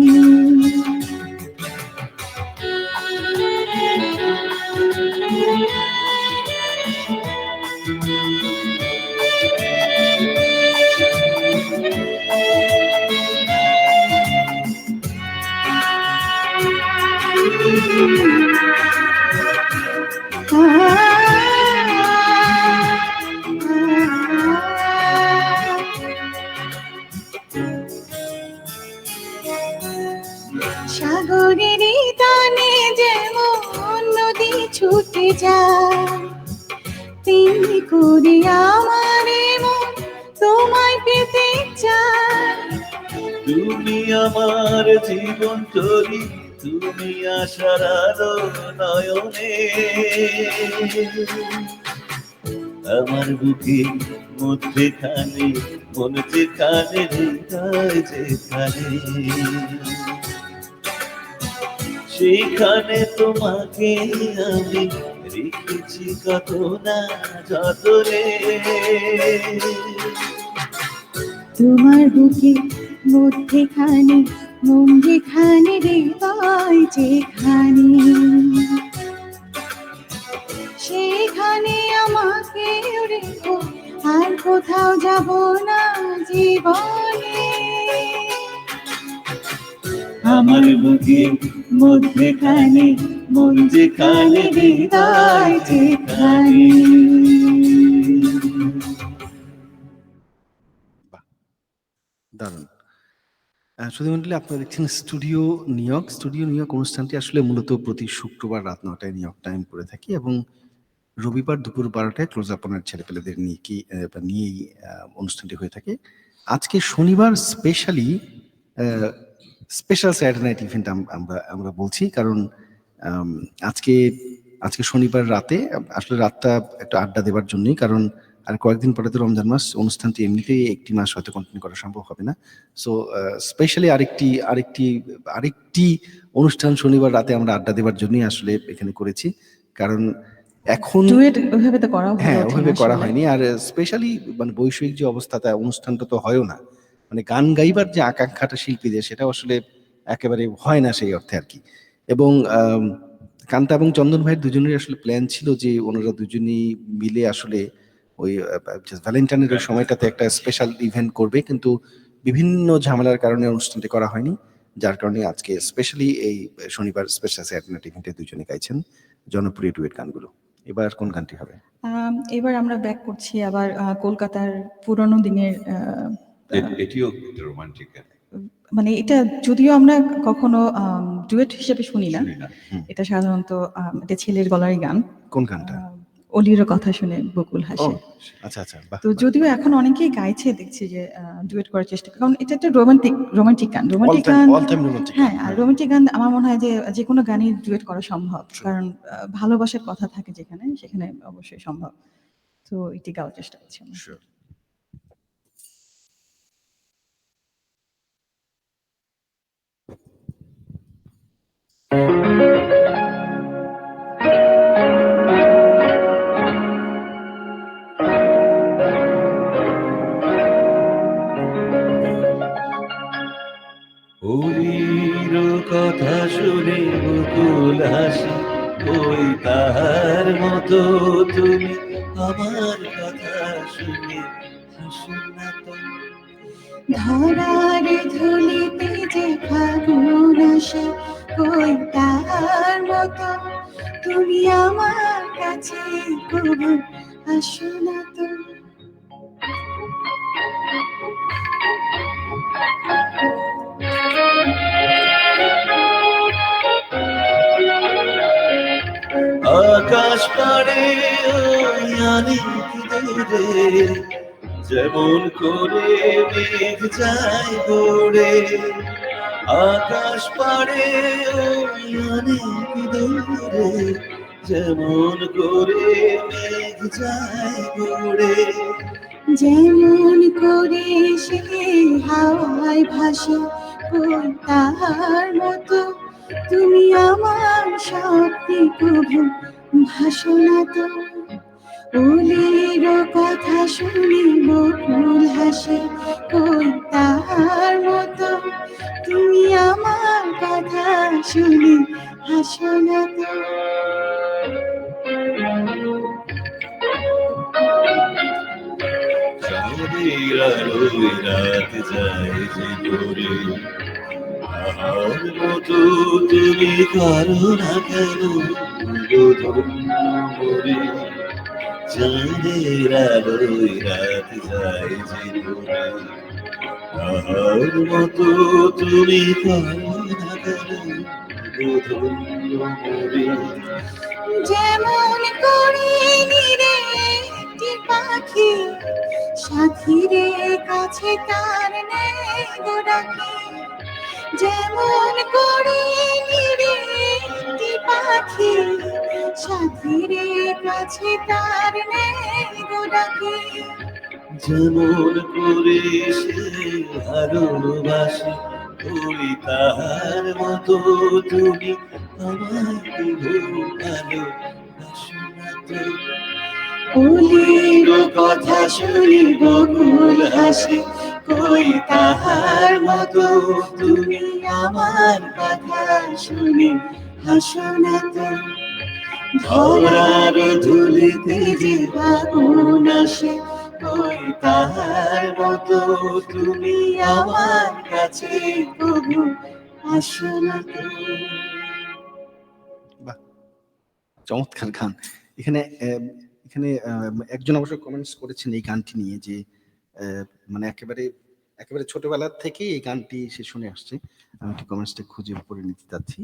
সাগরের টানে যেমন নদী ছুটে যায় তেমনি করে আমার মন তোমায় পেতে চায়। তুমি আমার জীবন তরি তুমি আশার আলো নয়নে। আমার বুকে মধ্যেখানে মন যেখানে হৃদয় যেখানে সেইখানে তোমাকে আমি রেখেছি কত না যতনে। তোমার বুকে মধ্যেখানে মন যেখানে হৃদয় যেখানে সেখানে আমাকে রেখো আর কোথাও যাব না জীবনে। আমার বুকে মধ্যেখানে মন যেখানে হৃদয় যেখানে। দারুণ। সুধীমণ্ডলী, আপনারা দেখছেন স্টুডিও নিউইয়র্ক অনুষ্ঠানটি আসলে মূলত প্রতি শুক্রবার রাত ৯টায় নিউ ইয়র্ক টাইম করে থাকি এবং রবিবার দুপুর ১২টায় ক্লোজ আপনার ছেলেপেলেদের নিয়েই অনুষ্ঠানটি হয়ে থাকে। আজকে শনিবার স্পেশাল স্যাটারডে নাইট ইভেন্ট আমরা বলছি, কারণ আজকে শনিবার রাতে আসলে রাতটা একটু আড্ডা দেওয়ার জন্যই, কারণ আর কয়েকদিন পরে তো রমজান মাস, অনুষ্ঠানটি এমনিতেই একটি মাস হয়তো কন্টিনিউ করা সম্ভব হবে না। সো স্পেশালি আরেকটি অনুষ্ঠান শনিবার রাতে আমরা আড্ডা দেওয়ার জন্যই আসলে এখানে করেছি, কারণ এখন ডুয়েট ওইভাবে তো করা হয়ে হ্যাঁ ওঠে না ওভাবে করা আসলে। হয়নি। আর স্পেশালি মানে বৈষয়িক যে অবস্থা, তা অনুষ্ঠানটা তো হয়ও না, মানে গান গাইবার যে আকাঙ্ক্ষাটা শিল্পীদের, সেটাও আসলে একেবারে হয় না সেই অর্থে আর কি। এবং কান্তা এবং চন্দন ভাইয়ের দুজনেরই আসলে প্ল্যান ছিল যে ওনারা দুজনেই মিলে আসলে ওই ভ্যালেন্টাইনের ওই সময়টাতে একটা স্পেশাল ইভেন্ট করবে, কিন্তু বিভিন্ন ঝামেলার কারণে অনুষ্ঠানটি করা হয়নি। যার কারণে আজকে স্পেশালি এই শনিবার স্পেশাল স্যাটেলাইট ইভেন্টে দুজনে গাইছেন জনপ্রিয় ডুয়েট গানগুলো। এবার কোন গানটি হবে? এবার আমরা ব্যাক করছি আবার কলকাতার পুরনো দিনের এটিও একটা রোমান্টিক গান। মানে এটা যদিও আমরা কখনো ডুয়েট হিসেবে শুনি না, শুনি না। এটা সাধারণত এটা ছেলের গলারই গান। কোন গানটা? অলির কথা শুনে বকুল ও হাসে। আচ্ছা আচ্ছা, বাহ। তো যদিও এখন অনেকেই গাইছে, দেখছি যে ডুয়েট করার চেষ্টা, কারণ এটা একটা রোমান্টিক গান। রোমান্টিক গান, অল টাইম রোমান্টিক। হ্যাঁ, আর রোমান্টিক গান আমার মনে হয় যে কোনো গানই ডুয়েট করা সম্ভব, কারণ ভালোবাসার কথা থাকে যেখানে, সেখানে অবশ্যই সম্ভব। তো এটি গাওয়ার চেষ্টা করছি আমরা। শিওর। অলির কথা শুনে বকুল হাসে, ওই তাহার মতো তুমি আমার কথা শুনে হাসো না তো। ধরার ধুলিতে যে ফাগুন আসে, কই তার মতো তুমি আমার কাছে কবু আসো না তো। আকাশ পাড়ে ওই অনেক দূরে, যেমন করে মেঘ যায় গড়ে। আকাশ পাড়ে ওই অনেক দূরে, যেমন করে মেঘ যায় গড়ে। যেমন করে সে হাওয়ায় ভাসে, কই তার মতো তুমি আমার স্বপ্নে কবু ভাসো না তো। অলির কথা শুনে বকুল হাসে, কই তার মতো তুমি আমার কথা শুনে হাসো না তো। চাঁদের আলোয় রাত যায় যে করে, তাহার মতো তুমি করো না কেন ধন্য করে। চাঁদের আলোয় রাত যায় যে করে, তাহার মতো তুমি করো না কেন ধন্য করে। যেমন করে নিরে একটি পাখি, সাথীরে কাছে তার নেই গো ডাকি। যেমন করে নিরে একটি পাখি, সাথীরে কাছে তার নেই গো ডাকি। যেমন করে সে ভালোবাসে, ওই তাহার মতো তুমি আমায় ভালোবাসো না তো। অলির কথা শুনি বকুল হাসে, কই তাহার মতো তুমি আমার কথা শুনে হাসো না তো। ধরার ধুলিতে যে ফাগুন আসে, কই তাহার মতো তুমি আমার কাছে কবু আসো না তো। বাহ, চমৎকার গান। এখানে একজন অবশ্য কমেন্টস করেছেন এই গানটি নিয়ে যে মানে একেবারে একেবারে ছোটবেলার থেকে এই গানটি সে শুনে আসছে। আমি একটু কমেন্টসটা খুঁজে পড়ে নিতে চাচ্ছি।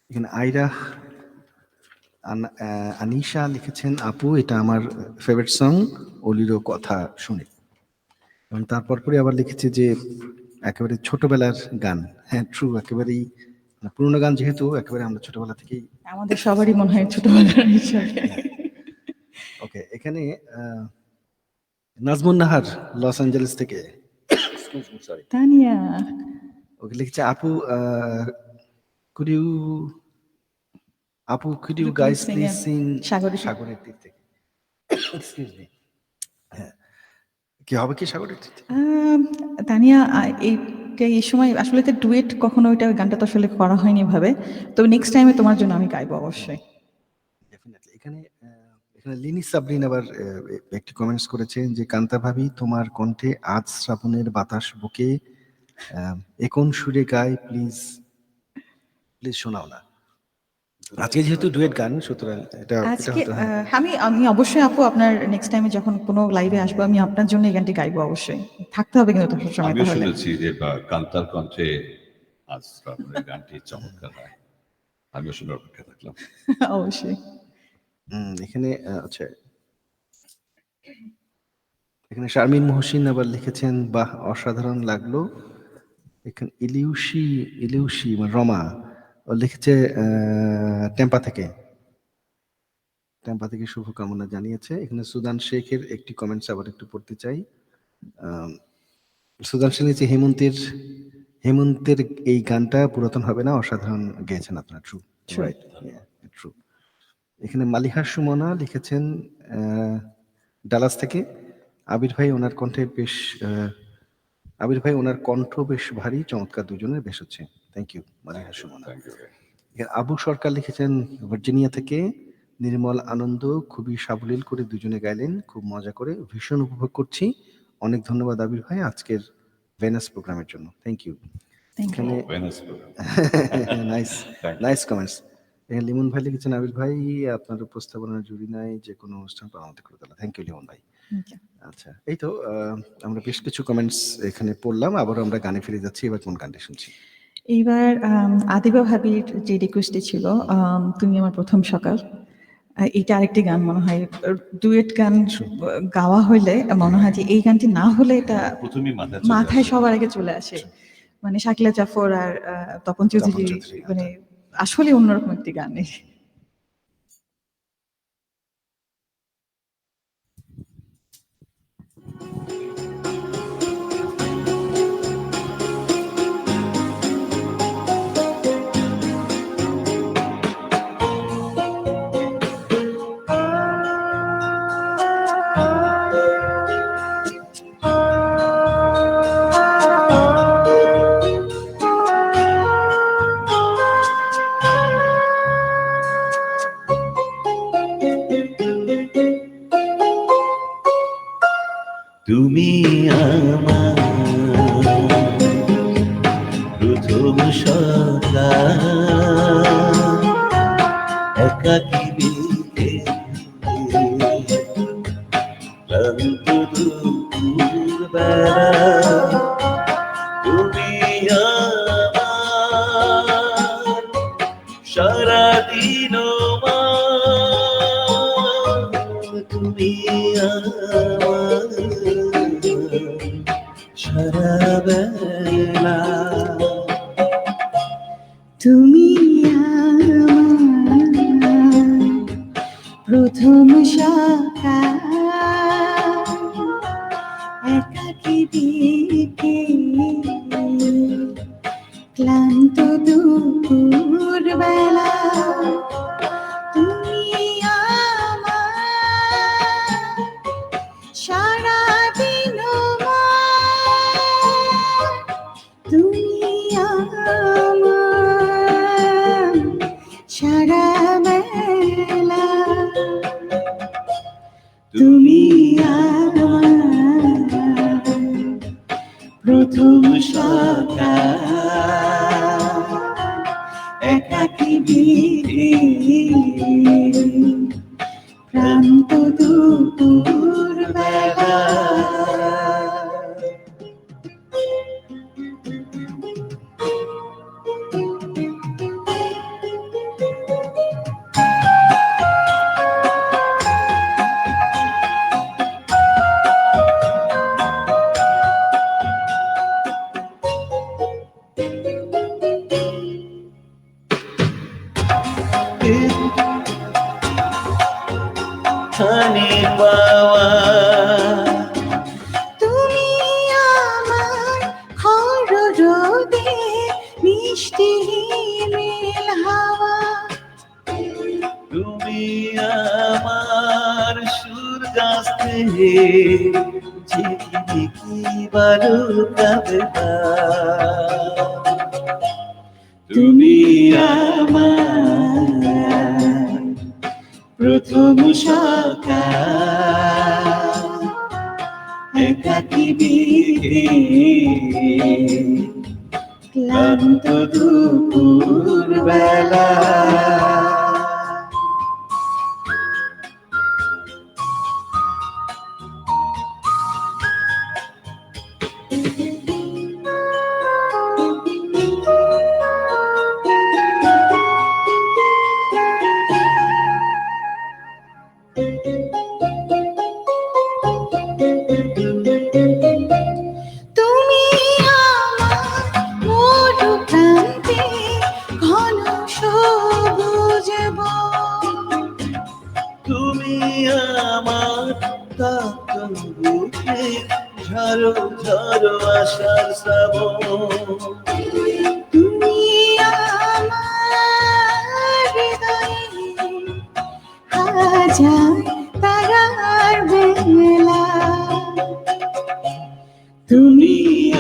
এখানে আইরা আনিশা লিখেছেন, আপু এটা আমার ফেভারিট সং অলিরও কথা শুনে। এবং তারপর পরে আবার লিখেছে যে একেবারে ছোটবেলার গান। হ্যাঁ, ট্রু, একেবারেই পুরোনো গান, যেহেতু একেবারে আমরা ছোটবেলা থেকেই। আমাদের সবারই মনে হয় ছোটবেলার হিসাবে। ওকে, এখানে নাজমুন নাহার লস অ্যাঞ্জেলেস থেকে সরি তানিয়া, ওকে লিখেছে, আপু could you could you guys please sing সাগরের তীর থেকে। এক্সকিউজ মি, হ্যাঁ, কি হবে কি সাগরের তীর থেকে? তানিয়া, এইটা এই সময় আসলে তো ডুয়েট কখনো ওইটা গানটা তো আসলে করা হয়নি এভাবে, তো নেক্সট টাইমে তোমার জন্য আমি গাইবো অবশ্যই। ডেফিনেটলি। এখানে এখানে লিনি সাবরিন আবার একটি কমেন্টস করেছেন যে কান্তা ভাবি তোমার কণ্ঠে আজ শ্রাবণের বাতাস বুকে এখন সুরে গায় প্লিজ প্লিজ শোনাও না। আজকে যেহেতু ডুয়েট গান সুতরাং এটা আজকে হতে হয়। আমি আমি অবশ্যই আপু আপনার নেক্সট টাইমে যখন কোনো লাইভে আসবো আমি আপনার জন্য এই গানটি গাইবো অবশ্যই, থাকতে হবে কিন্তু তখন সময় আমিও তাহলে। শুনেছি যে কান্তার কণ্ঠে আজ শ্রাবণের গানটি চমৎকার হয়। আমিও শুনে অপেক্ষা থাকলাম। অবশ্যই। এখানে আচ্ছা, এখানে শারমিন মহসিন আবার লিখেছেন বাহ অসাধারণ লাগলো। এখানে ইলিউশি মানে রমা ও লিখেছে টেম্পা থেকে শুভকামনা জানিয়েছে। এখানে সুদান শেখের একটি কমেন্টস আবার একটু পড়তে চাই। সুদান শেখ লিখেছে হেমন্তের এই গানটা পুরাতন হবে না, অসাধারণ গেয়েছেন আপনার। True, right, true. এখানে মালিহা সুমনা লিখেছেন ডালাস থেকে আবির ভাই ওনার কণ্ঠ বেশ ভারী, চমৎকার, দুজনের বেশ হচ্ছে। Thank you Maliha Sumona. এখানে আবু সরকার লিখেছেন ভার্জিনিয়া থেকে নির্মল আনন্দ, খুবই সাবলীল করে দুজনে গাইলেন, খুব মজা করে, ভীষণ উপভোগ করছি। অনেক ধন্যবাদ আবির ভাই আজকের ভেনাস প্রোগ্রামের জন্য। Thank you. এখানে নাইস কমেন্টস। এখানে লিমন ভাই লিখেছেন আবির ভাই আপনার উপস্থাপনার জুড়ি নাই, যে কোনো অনুষ্ঠান প্রাণবন্ত করে তোলা। থ্যাংক ইউ লিমন ভাই। আচ্ছা, এই তো আমরা বেশ কিছু কমেন্টস এখানে পড়লাম, আবার আমরা গানে ফিরে যাচ্ছি। এবার কোন গানটি শুনছি? এইবার আদিবা ভাবির যে রিকোয়েস্টটি ছিল তুমি আমার প্রথম সকাল, এটা আরেকটি গান মনে হয় ডুয়েট গান গাওয়া হইলে মনে হয় যে এই গানটি না হলে এটা প্রথমেই মাথায় সবার আগে চলে আসে, মানে শাকিলা জাফর আর তপন চৌধুরী, মানে আসলে অন্যরকম একটি গান। তুমি আমার প্রথম সকাল, একাকী ক্লান্ত দুপুরবেলা, তুমি আমার সারাদিন, তুমি আমার সারাবেলা, তুমি আমার প্রথম সকাল, একাকী বিকেল, ক্লান্ত দুপুর বেলা, তুমি আমার সারাদিন, তুমি আমার সারাবেলা, তুমি আমার প্রথম সকাল, একাকী বিকেল, ক্লান্ত দুপুর বেলা। খানি পাওয়া, তুমি আমার হর রোদে মিষ্টি হিমেল হাওয়া, তুমি আমার সুর গাছতে ঝিকিমিকি বালুকা বেলা, তুমি আমার প্রথম সকাল একাকী বিকেল ক্লান্ত দুপুর বেলা তুমি আমার মরু প্রান্তে ঘন সবুজ বন। তুমি আমার কাতন বুকে ঝড়ো ঝড়ো আশার শ্রাবণ তুমি আমার হৃদয়ে হাজার তারার বেলা। তুমি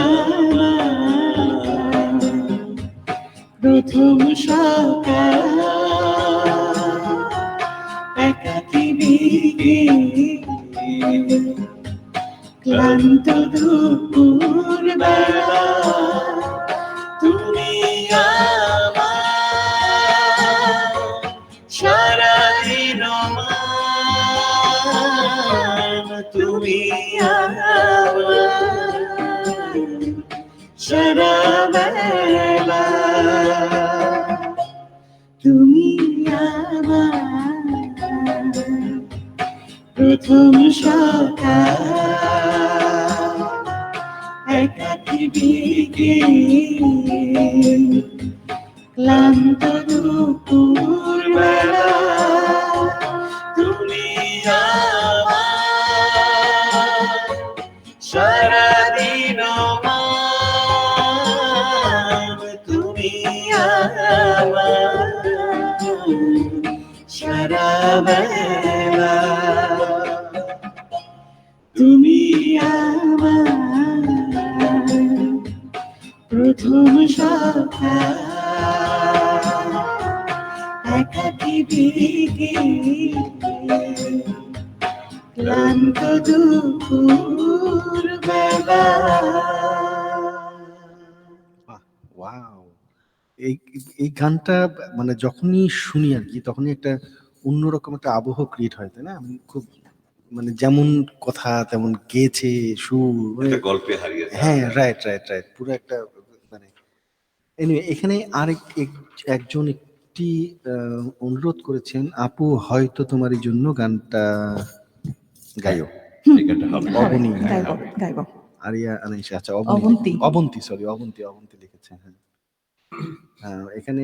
আমার প্রথম সকাল একাকী বিকেল ক্লান্ত দুপুর বেলা তুমি আমার সারাদিন মান তুমি আমার সারা বেলা তুমি আমার প্রথম সকাল একাকী বিকেল ক্লান্ত দুপুর বেলা তুমি আমার সারাদিন মান তুমি আমার সারা বেলা তুমি আমার প্রথম সকাল একাকী বিকেল ক্লান্ত দুপুর বেলা ওয়াও, এই এই গানটা মানে যখনই শুনি আর কি তখনই একটা অন্যরকম একটা আবহ ক্রিয়েট হয়, তাই না? আমি খুব মানে যেমন কথা তেমন গেয়েছে সুর, মানে একটা গল্পে হারিয়ে যায়। হ্যাঁ, রাইট রাইট রাইট, পুরো একটা মানে এনিওয়ে এখানে একজন একটি অনুরোধ করেছেন, আপু হয়তো তোমারই জন্য গানটা গাইও। এই গানটা হবে। অবনী, গাইব গাইব। আরিয়া আনাইসা, আচ্ছা অবন্তী। অবন্তী সরি অবন্তী লিখেছেন। হ্যাঁ এখানে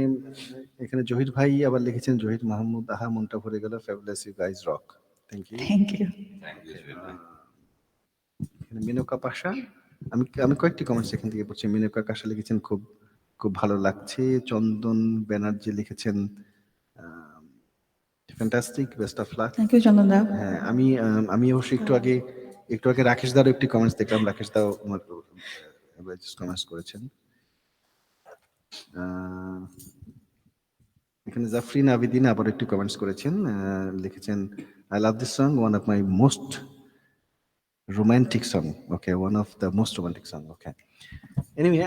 এখানে জহির ভাই আবার লিখেছেন, জহির মাহমুদ, আহা মনটা ভরে গেল, fabulous, you guys rock, thank you. Thank you. এখানে মিনকা পাশা, আমি কয়েকটি কমেন্টস এখান থেকে পড়ছি। মিনকা পাশা লিখেছেন খুব খুব ভালো লাগছে। চন্দন ব্যানার্জি লিখেছেন fantastic, best of luck. Thank you চন্দনদা। হ্যাঁ আমি অবশ্যই একটু আগে রাকেশ দারও একটি কমেন্টস দেখলাম, রাকেশ দাও আমার কমেন্টস করেছেন। এখানে জাফরিন আবিদিন আবার একটি কমেন্টস করেছেন, লিখেছেন I love this song, one of my most romantic song. Okay, one of the most romantic song. Okay, anyway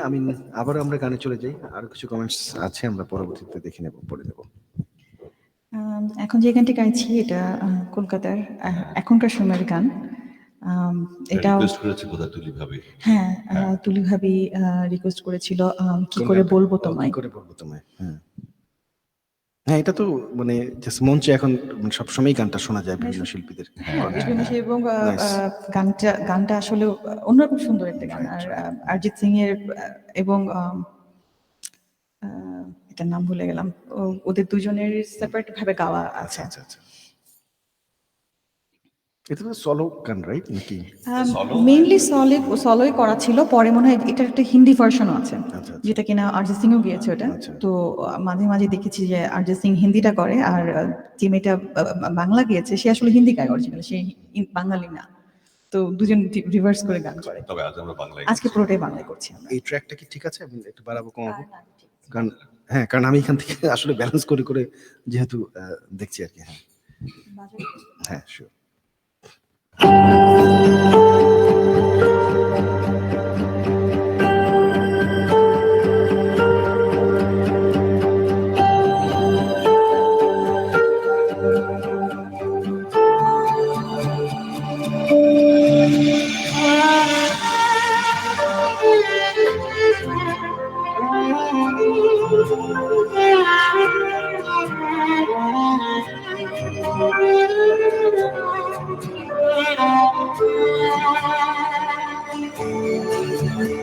আবার আমরা গানে চলে যাই। আরো কিছু কমেন্টস আছে, আমরা পরবর্তীতে দেখে নেব, পড়ে নেব। এখন যে গানটি গাইছি এটা কলকাতার এখনকার সময়ের গান। এটাও রিকোয়েস্ট করেছে বোধহয় তুলি ভাবি। হ্যাঁ, তুলি ভাবি রিকোয়েস্ট করেছিল কি করে বলবো তোমায়। কি করে বলবো তোমায়, হ্যাঁ হ্যাঁ, এটা তো মানে জাস্ট মঞ্চে এখন সবসময় গানটা শোনা যায় বিভিন্ন শিল্পীদের। হ্যাঁ, বিভিন্ন এবং Nice. গানটা আসলে অন্যরকম সুন্দর একটা গান। আর অরিজিৎ সিং এর এবং এটার নাম ভুলে গেলাম, ওদের দুজনের সেপারেট ভাবে গাওয়া আছে। আচ্ছা আচ্ছা, এটা তো সলো গান রাইট নাকি? মেইনলি সলোই করা ছিল, পরে মনে হয় এটার একটা হিন্দি ভার্সনও আছে, আচ্ছা। যেটা কিনা অরিজিৎ সিংও গিয়েছে ওটা। আচ্ছা। তো মাঝে মাঝে দেখেছি যে অরিজিৎ সিং হিন্দিটা করে, আর যে মেয়েটা বাংলা গিয়েছে সে আসলে হিন্দি গায় অরিজিনাল, সে বাঙালি না। তো দুজন রিভার্স করে গান করে। তবে আজ আমরা বাংলায় আজকে পুরোটাই বাংলায় করছি আমরা। এই ট্র্যাকটা কি ঠিক আছে? আমি একটু বাড়াবো কমাবো? কারণ হ্যাঁ, কারণ আমি এখান থেকে আসলে ব্যালেন্স করে যেহেতু দেখছি আর কি। হ্যাঁ হ্যাঁ, শিওর।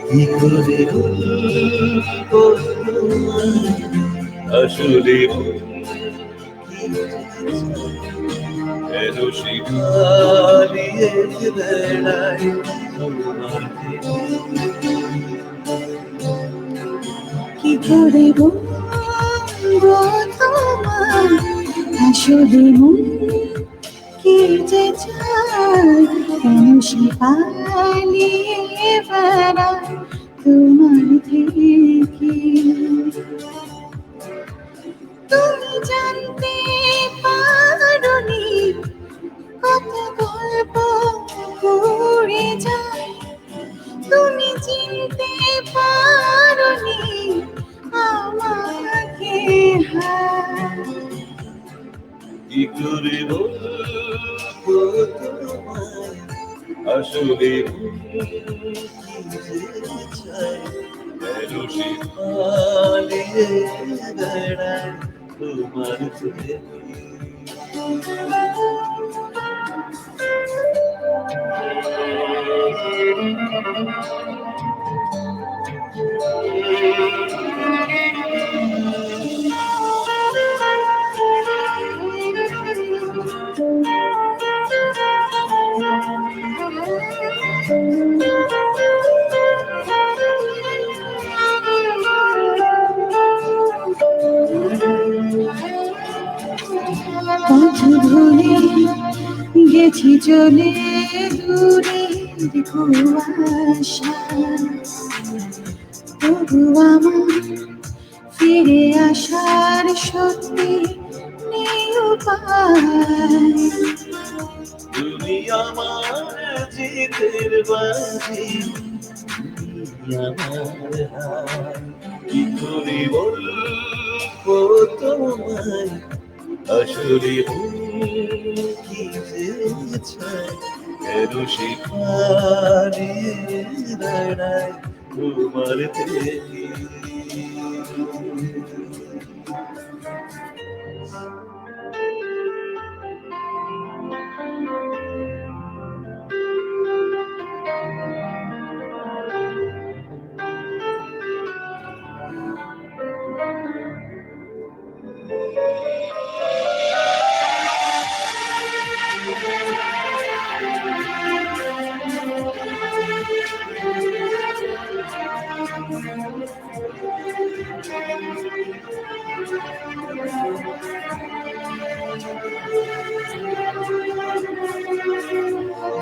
কি করে বলবো তোমায়, আসলে কেন শিকারিয়ে বেড়াই তোমার থেকে। কি করে বলবো তোমায়, আসলে মন কি যে চায়, কেন সে পালিয়ে বেড়ায় তোমার থেকে। তুমি জানতে পারোনি কত গল্প ঘুরে যায়, তুমি চিনতে পারোনি আমাকে। কি করে বলবো তোমায়, আসলে কি যে চাই, কেন সে পালিয়ে বেড়ায় তোমার থেকে। পথ ভুলে গেছি চলে দূরে কুয়াশা, তবু আমার ফিরে আসার সত্যি নেই উপায়। তুমি আমার জিতের বাজি, তুমি আমার হার। কি করে বলবো তোমায়, আসলে কি যে চাই, কেন সে পালিয়ে বেড়ায় তোমার থেকে।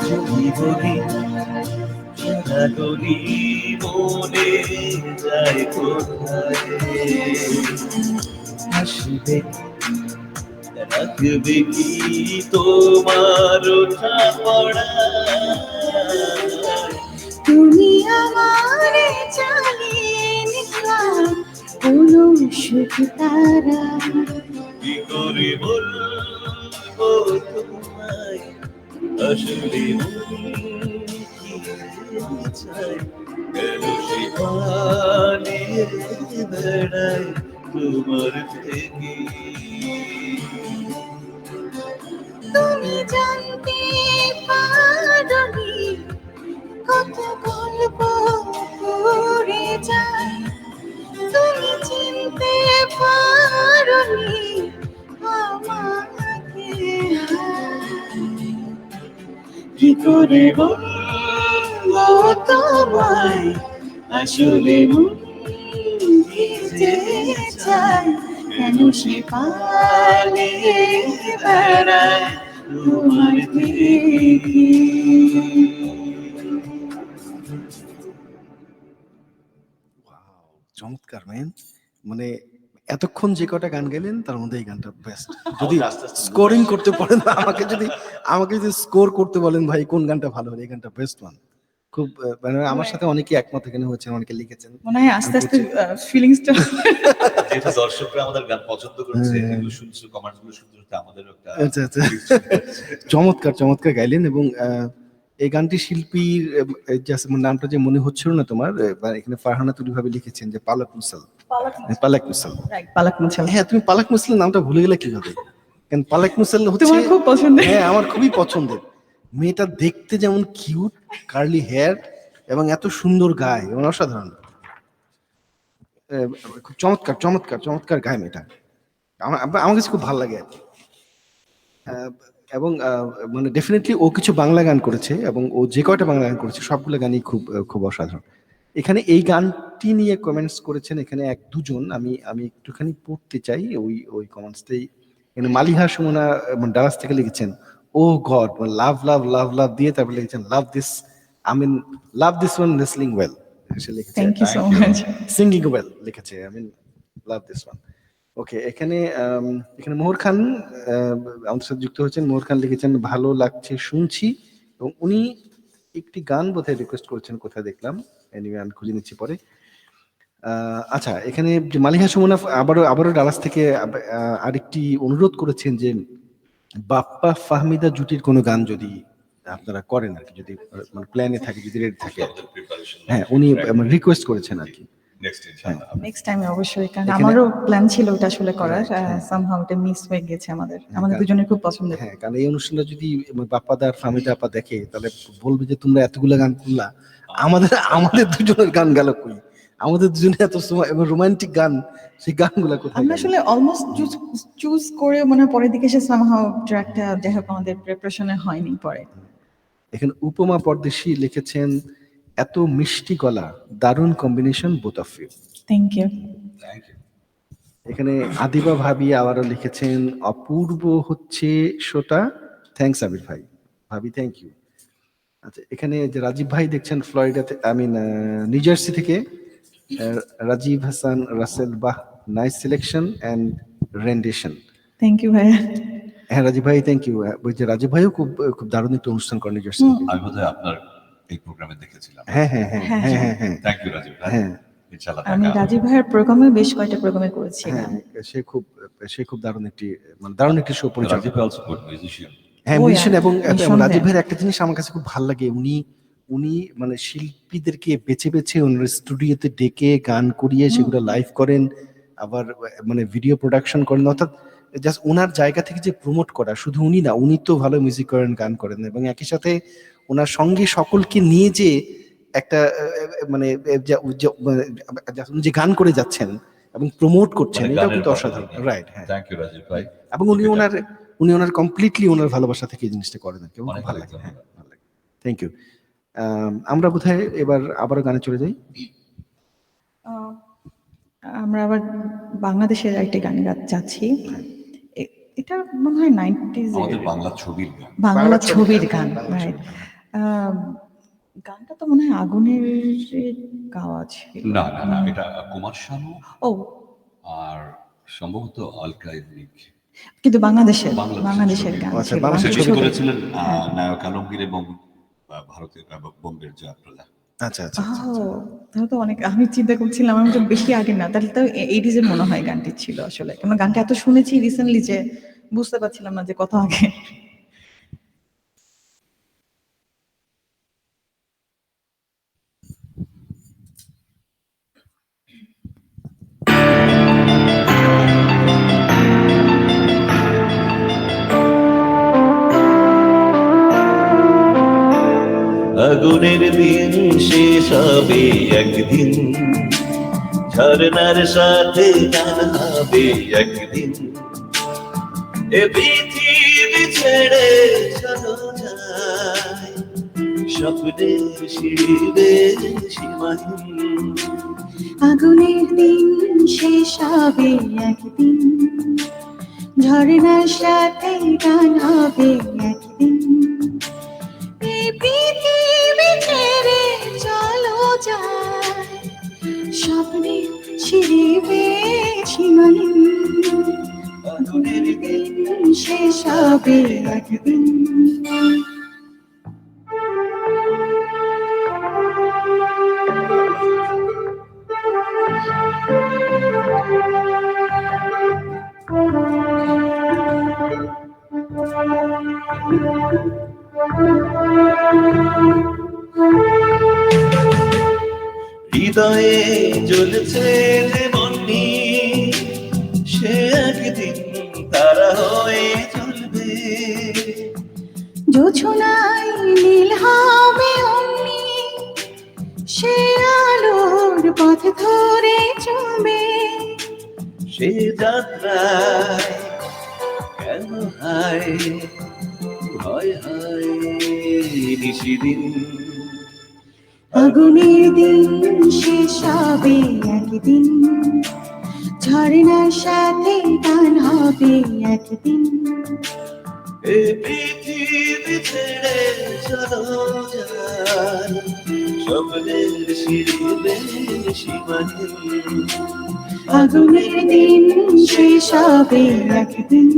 যদি বলি সারা গলি মনে যায় কোথায়, হাসবে রাখবে কি তোমার ওঠা পড়া। তুমি আমারে চালিয়ে নিলা কোনো সুখ তারা, কি করে বলবো তোমায়, আসলে কি চাই, কেন সে পালিয়ে বেড়ায় তোমার থেকে। তুমি জানতে পারোনি কত গল্প ঘুরে যায়, তুমি চিনতে পারোনি আমাকে। কি করে বলবো তোমায়, আসলে কি যে চায়, কেন সে পালিয়ে বেড়ায় তোমার থেকে। ওয়াও, চমৎকার ম্যান। মানে এতক্ষণ যে কটা গান গেলেন তার মধ্যে এই গানটা বেস্ট। যদি আস্তে আস্তে স্কোরিং করতে পারেন, আমাকে যদি স্কোর করতে বলেন ভাই কোন গানটা ভালো হলো, এই গানটা বেস্ট ওয়ান। খুব মানে আমার সাথে অনেকে একমত এখানে হয়েছেন, অনেকে লিখেছেন। মনে হয় আস্তে আস্তে ফিলিংসটা যেহেতু দর্শকরা আমাদের গান পছন্দ করছে, এগুলো শুনছো, কমেন্টস গুলো শুনতে শুনতে আমাদেরও একটা আচ্ছা আচ্ছা, চমৎকার চমৎকার গাইলেন। এবং এই গানটি শিল্পীর নামটা যে মনে হচ্ছিল না তোমার, এখানে ফারহানা তুলি ভাবে লিখেছেন যে পালক মুসাল। পালাক মুসাল, পালাক মুছাল। হ্যাঁ তুমি পালাক মুসাল নামটা ভুলে গেলে কিভাবে? কারণ পালাক মুসাল হচ্ছে তোমার খুব পছন্দের। হ্যাঁ আমার খুবই পছন্দের। মেয়েটা দেখতে যেমন কিউট, কার্লি হেয়ার এবং এত সুন্দর গায়, এবং অসাধারণ। খুব চমৎকার চমৎকার চমৎকার গায় মেয়েটা, আমার কাছে খুব ভালো লাগে আর কি। এবং মানে ডেফিনেটলি ও কিছু বাংলা গান করেছে, এবং ও যে কয়টা বাংলা গান করেছে সবগুলো গানই খুব খুব অসাধারণ। এখানে এই গানটি নিয়ে কমেন্টস করেছেন এখানে এক দুজন, আমি একটুখানি পড়তে চাই ওই কমেন্টসটাই। এখানে মালিহা সুমনা ডালাস থেকে লিখেছেন, ও গড লাভ লাভ লাভ লাভ দিয়ে তারপরে লিখেছেন love this, I mean love this one wrestling well, সে লিখেছে thank you so much. Singing well লিখেছে, I mean love this one. Okay, এখানে মোহর খান আমাদের সাথে যুক্ত হয়েছেন। মোহর খান লিখেছেন ভালো লাগছে শুনছি, এবং উনি একটি গান বোধহয় রিকোয়েস্ট করেছেন, কোথায় দেখলাম, এনিওয়ে আমি খুঁজে নিচ্ছি পরে। আচ্ছা, এখানে যে মালিহা সুমনা আবারও ডালাস থেকে আরেকটি অনুরোধ করেছেন যে বাপ্পা ফাহমিদা জুটির কোনো গান যদি আপনারা করেন আর কি, যদি মানে প্ল্যানে থাকে, যদি রেডি থাকে। হ্যাঁ, উনি রিকোয়েস্ট করেছেন আর কি। নেক্সট ইনশাআল্লাহ নেক্সট টাইম অবশ্যই, কারণ আমারও প্ল্যান ছিল ওটা আসলে করার, সামহাউ এটা মিস হয়ে গেছে আমাদের দুজনের খুব পছন্দের। হ্যাঁ, কারণ এই অনুষ্ঠানটা যদি বাপ্পাদার ফাহমিদা আপা দেখে তাহলে বলবে যে তোমরা এতগুলো গান করলা, আমাদের দুজনের গান গেল কই, আমাদের দুজনের এত সময় এবং রোমান্টিক গান, সেই গানগুলো কোথায়? আমরা আসলে অলমোস্ট চুজ করে মনে হয় পরের দিকে এসে সামহাউ ট্র্যাকটা যাই হোক আমাদের প্রিপারেশনে হয়নি পরে। এখানে উপমা পরদেশী লিখেছেন এত মিষ্টি গলা, দারুণ combination both of you. Thank you. Thank you. এখানে আদিবা ভাবি আবারও লিখেছেন অপূর্ব হচ্ছে শোটা, থ্যাঙ্কস আবির ভাই। ভাবি থ্যাংক ইউ। আচ্ছা, এখানে যে রাজীব ভাই দেখছেন ফ্লোরিডাতে, নিউ জার্সি থেকে, রাজীব হাসান রাসেল, বাহ nice selection and rendition. Thank you ভাইয়া। হ্যাঁ রাজীব ভাই থ্যাংক ইউ। ওই যে রাজীব ভাইও খুব খুব দারুণ একটা অনুষ্ঠান করেন নিউ জার্সি। আমি বোধহয় আপনার এই প্রোগ্রামে দেখেছিলাম। হ্যাঁ হ্যাঁ হ্যাঁ হ্যাঁ হ্যাঁ হ্যাঁ থ্যাংক ইউ রাজীব ভাই। হ্যাঁ। ইনশাআল্লাহ আমি রাজীব ভাইয়ের প্রোগ্রামে বেশ কয়েকটা প্রোগ্রামে করেছি। হ্যাঁ, সে খুব দারুণ একটি শো পরিচালনা। Rajib also good musician. হ্যাঁ, Oh, মিউজিশিয়ান। yeah, এবং নিঃসন্দেহে। রাজীব ভাইয়ের একটা জিনিস আমার কাছে খুব ভালো লাগে, উনি মানে শিল্পীদেরকে বেছে বেছে ওনার স্টুডিওতে ডেকে গান করিয়ে সেগুলো লাইভ করেন, আবার মানে ভিডিও প্রোডাকশন করেন। অর্থাৎ জাস্ট ওনার জায়গা থেকে যে প্রমোট করা, শুধু উনি না, উনি তো ভালো মিউজিক করেন, গান করেন, এবং একই সাথে ওনার সঙ্গে সকলকে নিয়ে যে একটা মানে উনি যে গান করে যাচ্ছেন এবং প্রমোট করছেন, মানে এটাও গানের কিন্তু কথা অসাধারণ। বলেন। রাইট, হ্যাঁ। থ্যাংক ইউ রাজীব ভাই। এবং উনি ওনার কমপ্লিটলি ওনার ভালোবাসা থেকে এই জিনিসটা করেন আর কি, এবং খুব অনেক ভালো অনেক লাগে। হ্যাঁ, ধন্যবাদ। ভালো লাগে। Thank you. আমরা বোধহয় এবার আবারও গানে চলে যাই। আমরা আবার বাংলাদেশের একটা গান যাচ্ছি। এটা মনে হয় 90s এর আমাদের বাংলা ছবির গান। বাংলা ছবির গান, রাইট। গানটা তো মনে হয় আগুনের গাওয়া ছিল। না না না, এটা কুমার শানু ও, আর সম্ভবত আলকা ইবনিক। কিন্তু বাংলাদেশের বাংলাদেশের গান আচ্ছা, ছিল। বাংলাদেশের ছবি ছবি। করেছিলেন নায়ক আলমগীর এবং ভারতের বোম্বের জয়প্রদা। আচ্ছা আচ্ছা ও, তাহলে তো অনেক, আমি চিন্তা করছিলাম আমি তো বেশি আগে না, তাহলে তো 80s এর মনে হয় গানটি ছিল আসলে। কারণ গানটা এত শুনেছি রিসেন্টলি যে বুঝতে পারছিলাম না যে কত আগে। আগুনের দিন শেষ হবে একদিন, ঝরনার সাথে গান হবে একদিন, এ পৃথিবী ছেড়ে চলো যায়, স্বপ্নের সিঁড়িবে সীমাহীন। আগুনের দিন শেষ হবে একদিন, ঝরনার সাথে গান হবে একদিন, এই পৃথিবী ছেড়ে চলো যায়, স্বপ্নে ছিড়িবে সীমাহীন আগুনের দিন শেষ হবে একদিন। হৃদয়ে জ্বলছে যেমনি সে একদিন তারা হয়ে জ্বলবে। জোছনায় নীল হবে অমনি সে আলোর পথ ধরে চলবে। সে যাত্রায় কেন হায় ভয় হয় নিশিদিন। আগুনের দিন শেষ হবে একদিন, ঝর্ণার সাথে গান হবে একদিন। এই পৃথিবী ছেড়ে চলো যাই, স্বপ্নের সিঁড়ি সীমাহীন। আগুনের দিন শেষ হবে একদিন,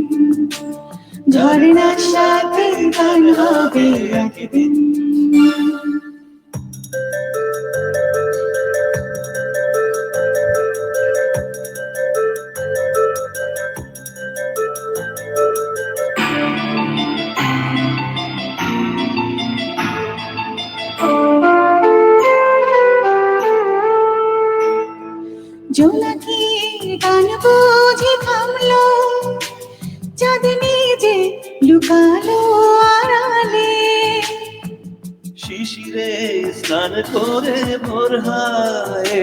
ঝর্ণার সাথে গান হবে একদিন। জোনাকি গান বুঝে থামলো, চাঁদ নিজে লুকালো আড়ালে। শিশিরে স্নান করে ভোর হয়,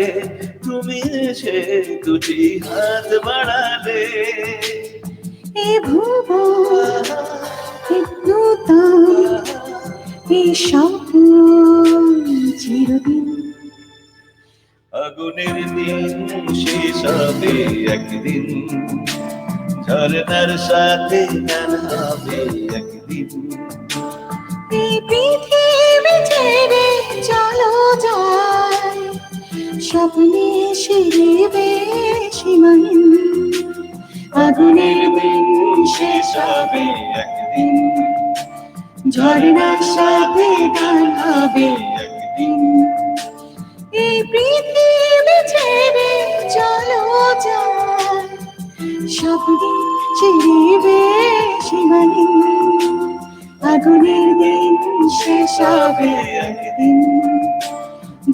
তুমি এসে দুটি হাত বাড়ালে। এ ভুবন এ নূতন এ স্বপন চিরদিন। আগুনের দিন শেষ হবে একদিন, ঝর্ণার সাথে গান হবে একদিন। এই পৃথিবী ছেড়ে চলো যাই, স্বপ্নে সিঁড়িবে সীমাহীন। আগুনের দিন শেষ হবে একদিন, ঝর্ণার সাথে গান হবে একদিন। এই পৃথিবী ছেড়ে চলো যাই, স্বপ্নে সিঁড়িবে সীমাহীন। আগুনের দিন শেষ হবে একদিন,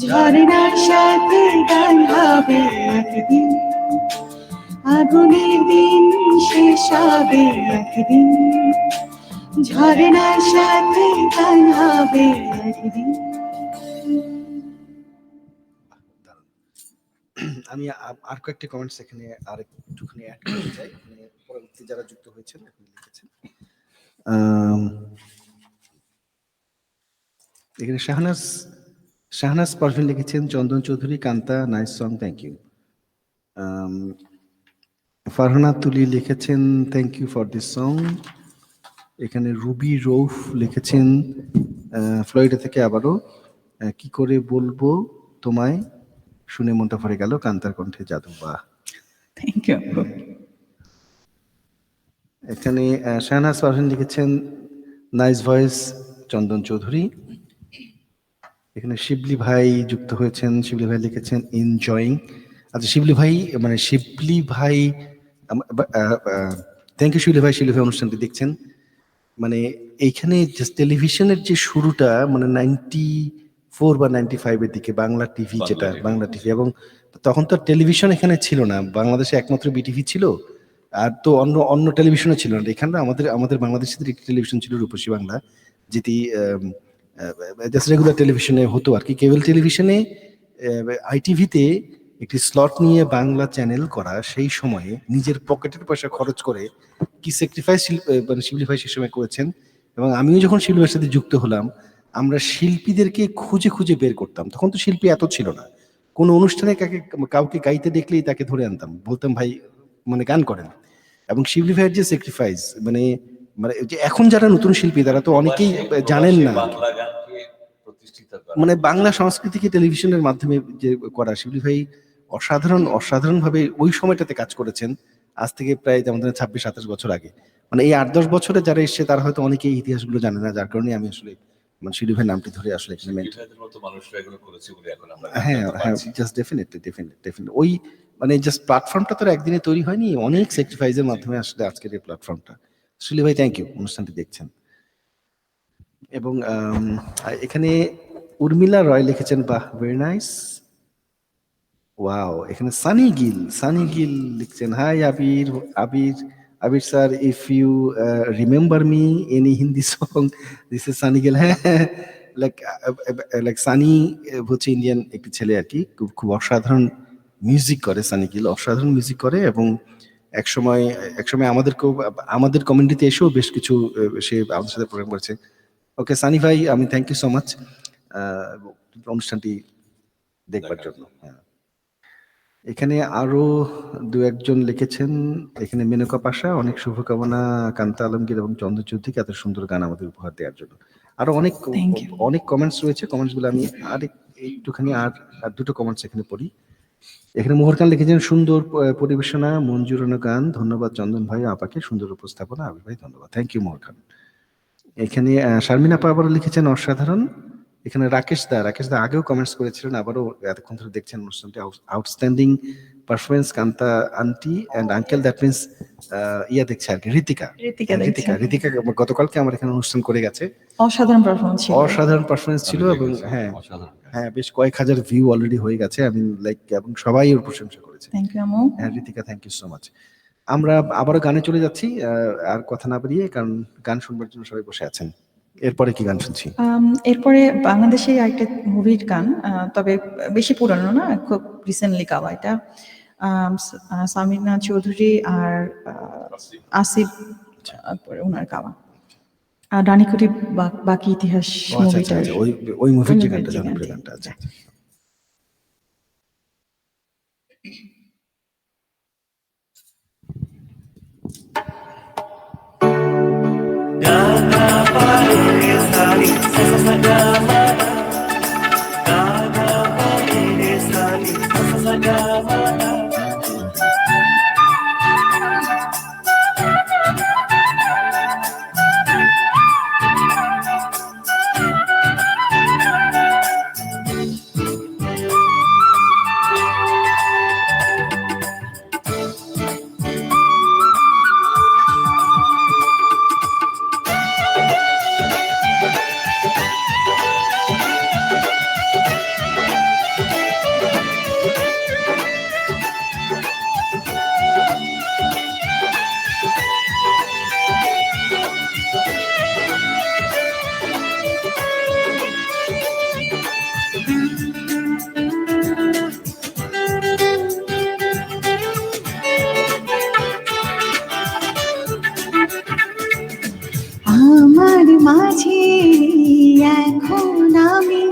ঝর্ণার সাথে গান হবে একদিন। আগুনের দিন শেষ হবে একদিন, ঝর্ণার সাথে গান হবে একদিন। আমি আর কয়েকটি কমেন্টস এখানে আর একটুখানি অ্যাড করতে চাই, মানে পরবর্তী যারা যুক্ত হয়েছেন এখানে লিখেছেন। এখানে শাহনাজ পারভিন লিখেছেন, Chandan Chowdhury Kanta nice song, thank you. Farhana Tuli লিখেছেন, thank you for this song. এখানে রুবি রৌফ লিখেছেন ফ্লোরিডা থেকে আবারও, কি করে বলবো তোমায়, শুনে মনটা ভরে গেল, কান্তার কণ্ঠে জাদু, বাহ। Thank you. এখানে শাহনাজ পারভিন লিখেছেন, নাইস ভয়েস চন্দন চৌধুরী। এখানে শিবলি ভাই যুক্ত হয়েছেন, শিবলি ভাই লিখেছেন এনজয়িং। আচ্ছা শিবলি ভাই, মানে শিবলি ভাই, থ্যাংক ইউ শিবলি ভাই, শিবলি ভাই অনুষ্ঠানটি দেখছেন। মানে এইখানে জাস্ট টেলিভিশনের যে শুরুটা, মানে 94 বা 95-এর দিকে বাংলা টিভি, যেটা বাংলা টিভি, এবং তখন তো টেলিভিশন এখানে ছিল না, বাংলাদেশে একমাত্র বিটিভি ছিল, আর তো অন্য অন্য টেলিভিশনও ছিল না। এখানে আমাদের বাংলাদেশের একটি টেলিভিশন ছিল রূপসী বাংলা, যেটি জাস্ট রেগুলার টেলিভিশনে হতো আর কি। কেবল টেলিভিশনে আইটিভিতে একটি স্লট নিয়ে বাংলা চ্যানেল করা, সেই সময়ে নিজের পকেটের পয়সা খরচ করে কি স্যাক্রিফাইস মানে শিবলি ভাই সে সময় করেছেন। এবং আমিও যখন শিবলি ভাইয়ের সাথে যুক্ত হলাম, আমরা শিল্পীদেরকে খুঁজে খুঁজে বের করতাম। তখন তো শিল্পী এত ছিল না, কোনো অনুষ্ঠানে কাউকে গাইতে দেখলেই তাকে ধরে আনতাম, বলতাম ভাই মানে গান করেন। এবং শিবলি ভাইয়ের যে স্যাক্রিফাইস, মানে মানে যে এখন যারা নতুন শিল্পী তারা তো অনেকেই জানেন না, বাংলা গানকে প্রতিষ্ঠিত করা, মানে বাংলা সংস্কৃতিকে টেলিভিশনের মাধ্যমে যে করা, শিবলি ভাই অসাধারণভাবে ওই সময়টাতে কাজ করেছেন। আজ থেকে প্রায় যেমন ধরেন 26-27 বছর আগে। মানে এই 8-10 বছরে যারা এসছে তারা হয়তো অনেকেই এই ইতিহাসগুলো জানে না। যার কারণে আমি আসলে মানে শিলু ভাইয়ের নামটি ধরে আসলে এখানে বিভাগের মতো মানুষরা এগুলো করেছে বলে এখন আমরা হ্যাঁ, জানতে হ্যাঁ, পারছি। Just definitely. ওই মানে জাস্ট প্ল্যাটফর্মটা তো আর একদিনে তৈরি হয়নি। অনেক স্যাক্রিফাইস এর মাধ্যমে আসলে আজকের এই প্ল্যাটফর্মটা। শিলু ভাই থ্যাংক ইউ অনুষ্ঠানটি দেখছেন। এবং এখানে উর্মিলা রয় লিখেছেন, বাহ ভেরি নাইস। ওয়াও, এখানে সানি গিল লিখছেন, hi Abir sir, if you remember me any Hindi song, this is Sunny Gill. হ্যাঁ, লাইক সানি হচ্ছে ইন্ডিয়ান একটি ছেলে আর কি, খুব খুব অসাধারণ মিউজিক করে। সানি গিল অসাধারণ মিউজিক করে এবং একসময় আমাদেরকেও আমাদের কমিউনিটিতে এসেও বেশ কিছু সে আমাদের সাথে প্রোগ্রাম করেছে। ওকে সানি ভাই, আমি থ্যাংক ইউ সো মাচ অনুষ্ঠানটি দেখবার জন্য। হ্যাঁ, এখানে আরো দু একজন লিখেছেন। এখানে মেনকা পাশা, অনেক শুভকামনা কান্তা আলমগীর এবং চন্দ্রচৌধুরীকে এত সুন্দর গান আমাদের উপহার দেওয়ার জন্য। আরো Thank you. অনেক কমেন্টস রয়েছে, কমেন্টস গুলো আমি একটুখানি আর দুটো কমেন্টস এখানে পড়ি। এখানে মোহর খান লিখেছেন, সুন্দর পরিবেশনা, মন জুড়ানো গান, ধন্যবাদ চন্দন ভাই আপাকে, সুন্দর উপস্থাপনা, আবির ভাই ধন্যবাদ। থ্যাংক ইউ মোহর খান। এখানে শারমিন আপা আবারও লিখেছেন অসাধারণ। এখানে রাকেশ দা আগেও কমেন্টস করেছিলেন, আবারও এতক্ষণ ধরে দেখছেন অনুষ্ঠানটি, outstanding performance Kanta aunty and uncle, that means দেখছে আর কি ঋতিকা দেখছে। ঋতিকা গতকালকে আমার এখানে অনুষ্ঠান করে গেছে। অসাধারণ পারফরমেন্স ছিল। অসাধারণ পারফরমেন্স ছিল আমি এবং দেখেছি, হ্যাঁ অসাধারণ গান। হ্যাঁ, বেশ কয়েক হাজার ভিউ অলরেডি হয়ে গেছে। আমি লাইক এবং সবাই ওর প্রশংসা করেছে। Thank you Amu. হ্যাঁ Ritika, thank you so much. আমরা আবারও গানে চলে যাচ্ছি, আর কথা না বাড়িয়ে, কারণ গান শুনবার জন্য সবাই বসে আছেন। এরপরে কি গান শুনছি? এরপরে বাংলাদেশে একটা মুভির গান, তবে বেশি পুরানো না, খুব রিসেন্টলি গাওয়া। এটা সামিনা চৌধুরী আর আসিফ ওনার গাওয়া, রানীকুটি বাকি ইতিহাস ও আচ্ছা আচ্ছা মুভিটার। আচ্ছা, ওই মুভির যে গানটা, যে জনপ্রিয় গানটি। গানটা। আচ্ছা আচ্ছা। আমার মাঝে এখন আমি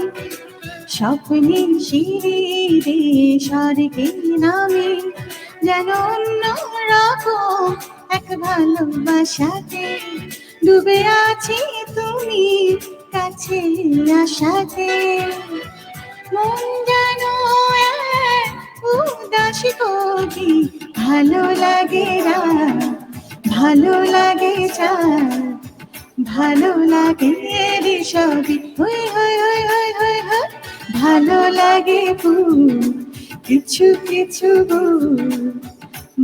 স্বপ্নের শিরে স্বর্গে নামি, যেন অন্য রকম এক ভালোবাসাতে ডুবে আছি তুমি কাছে আসাতে। মন যেন এক উদাসী কবি, ভালো লাগে রাত, ভালো লাগে চাঁদ, ভালো লাগে রে সবই, হই হই হই হই হই হই, ভালো লাগে ফুল কিছু কিছু গুল,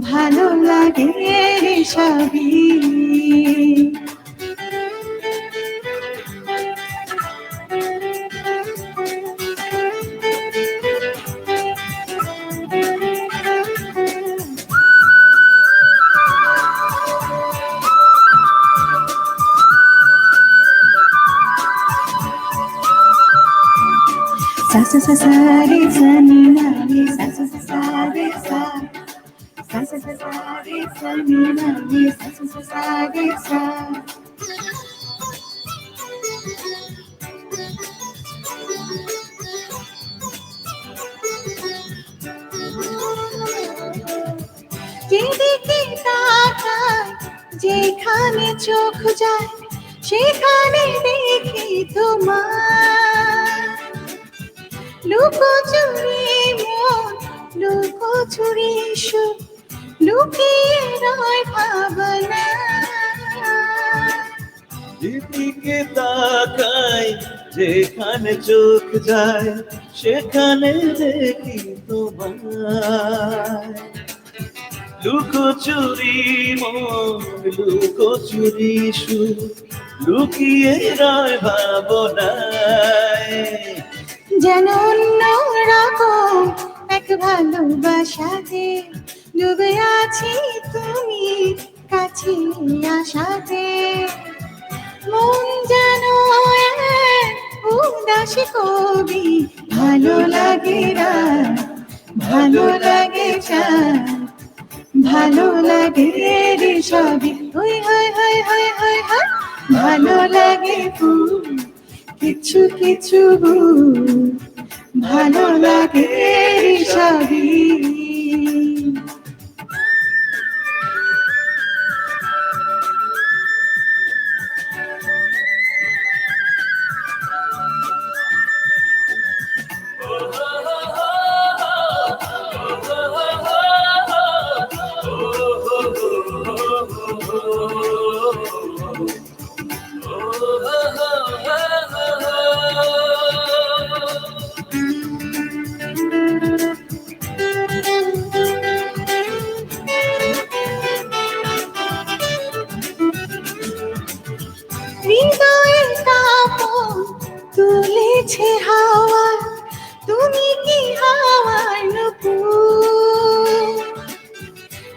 ভালো লাগে রে সবই। Sa sa sa sa re sa ni na re, sa sa sa sa re sa, sa sa sa sa re sa ni na re, sa sa sa sa re sa. যেদিকে তাকাই, যেখানে চোখ যায়, সেখানে দেখি তোমার লুকোচুরি মন, লুকো চুরি সুর লুকিয়ে রয় ভাবনা। যেদিকে তাকাই যেখানে চোখ যায় সেখানে দেখি তোমায়। লুকোচুরি মন লুকোচুরি সুর লুকিয়ে রয় ভাবনায়। যেন অন্যরকম এক ভালোবাসাতে ডুবে আছি তুমি কাছে আসাতে। মন যেন এক উদাসী কবি, ভালো লাগে রাত ভালো লাগে চাঁদ ভালো লাগে রে সবই। হই হই হই হই হই হই ভালো লাগে ফুল কিছু কিছু ভুল, ভালো লাগে রে সবই। হৃদয়ের কাপড় তুলেছে হাওয়া, তুমি কি হাওয়ার নূপুর।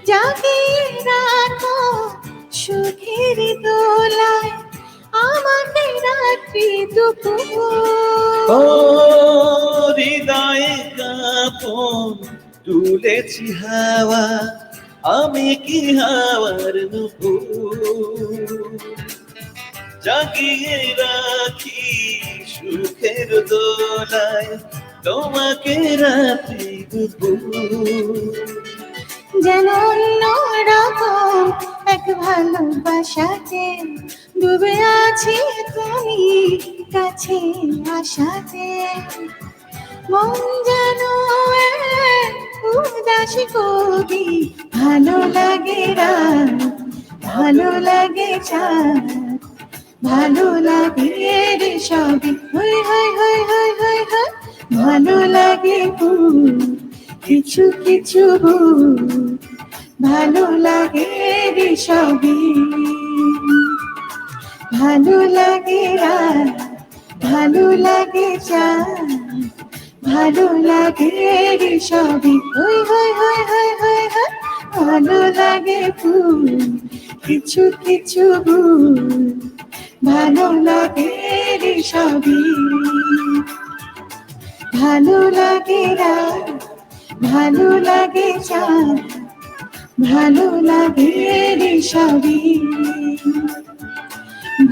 জাগিয়ে রাখো সুখের দোলায় আমাকে রাত্রি দুপুর। ও হৃদয়ে কাপড় তুলেছি হাওয়া, আমি কি হাওয়ার নূপুর। জাগিয়ে রাখি সুখের দোলায় তোমাকে রাত্রি দুপুর। যেন অন্যরকম এক ভালোবাসাতে ডুবে আছি তুমি কাছে আসাতে। মন যেন এক উদাসী কবি, ভালো লাগে রাত ভালো লাগে চাঁদ ভালো লাগে রে সবই। হই হই হই হই হই হই ভালো লাগে ফুল কিছু কিছু ভুল, ভালো লাগে রে সবই। ভালো লাগে রাত ভালো লাগে চাঁদ ভালো লাগে রে সবই। হই হই হই হই হই হই ভালো লাগে ফুল কিছু কিছু ভুল, ভালো লাগে রে সবই। ভালো লাগে রাত ভালো লাগে চাঁদ ভালো লাগে রে সবই।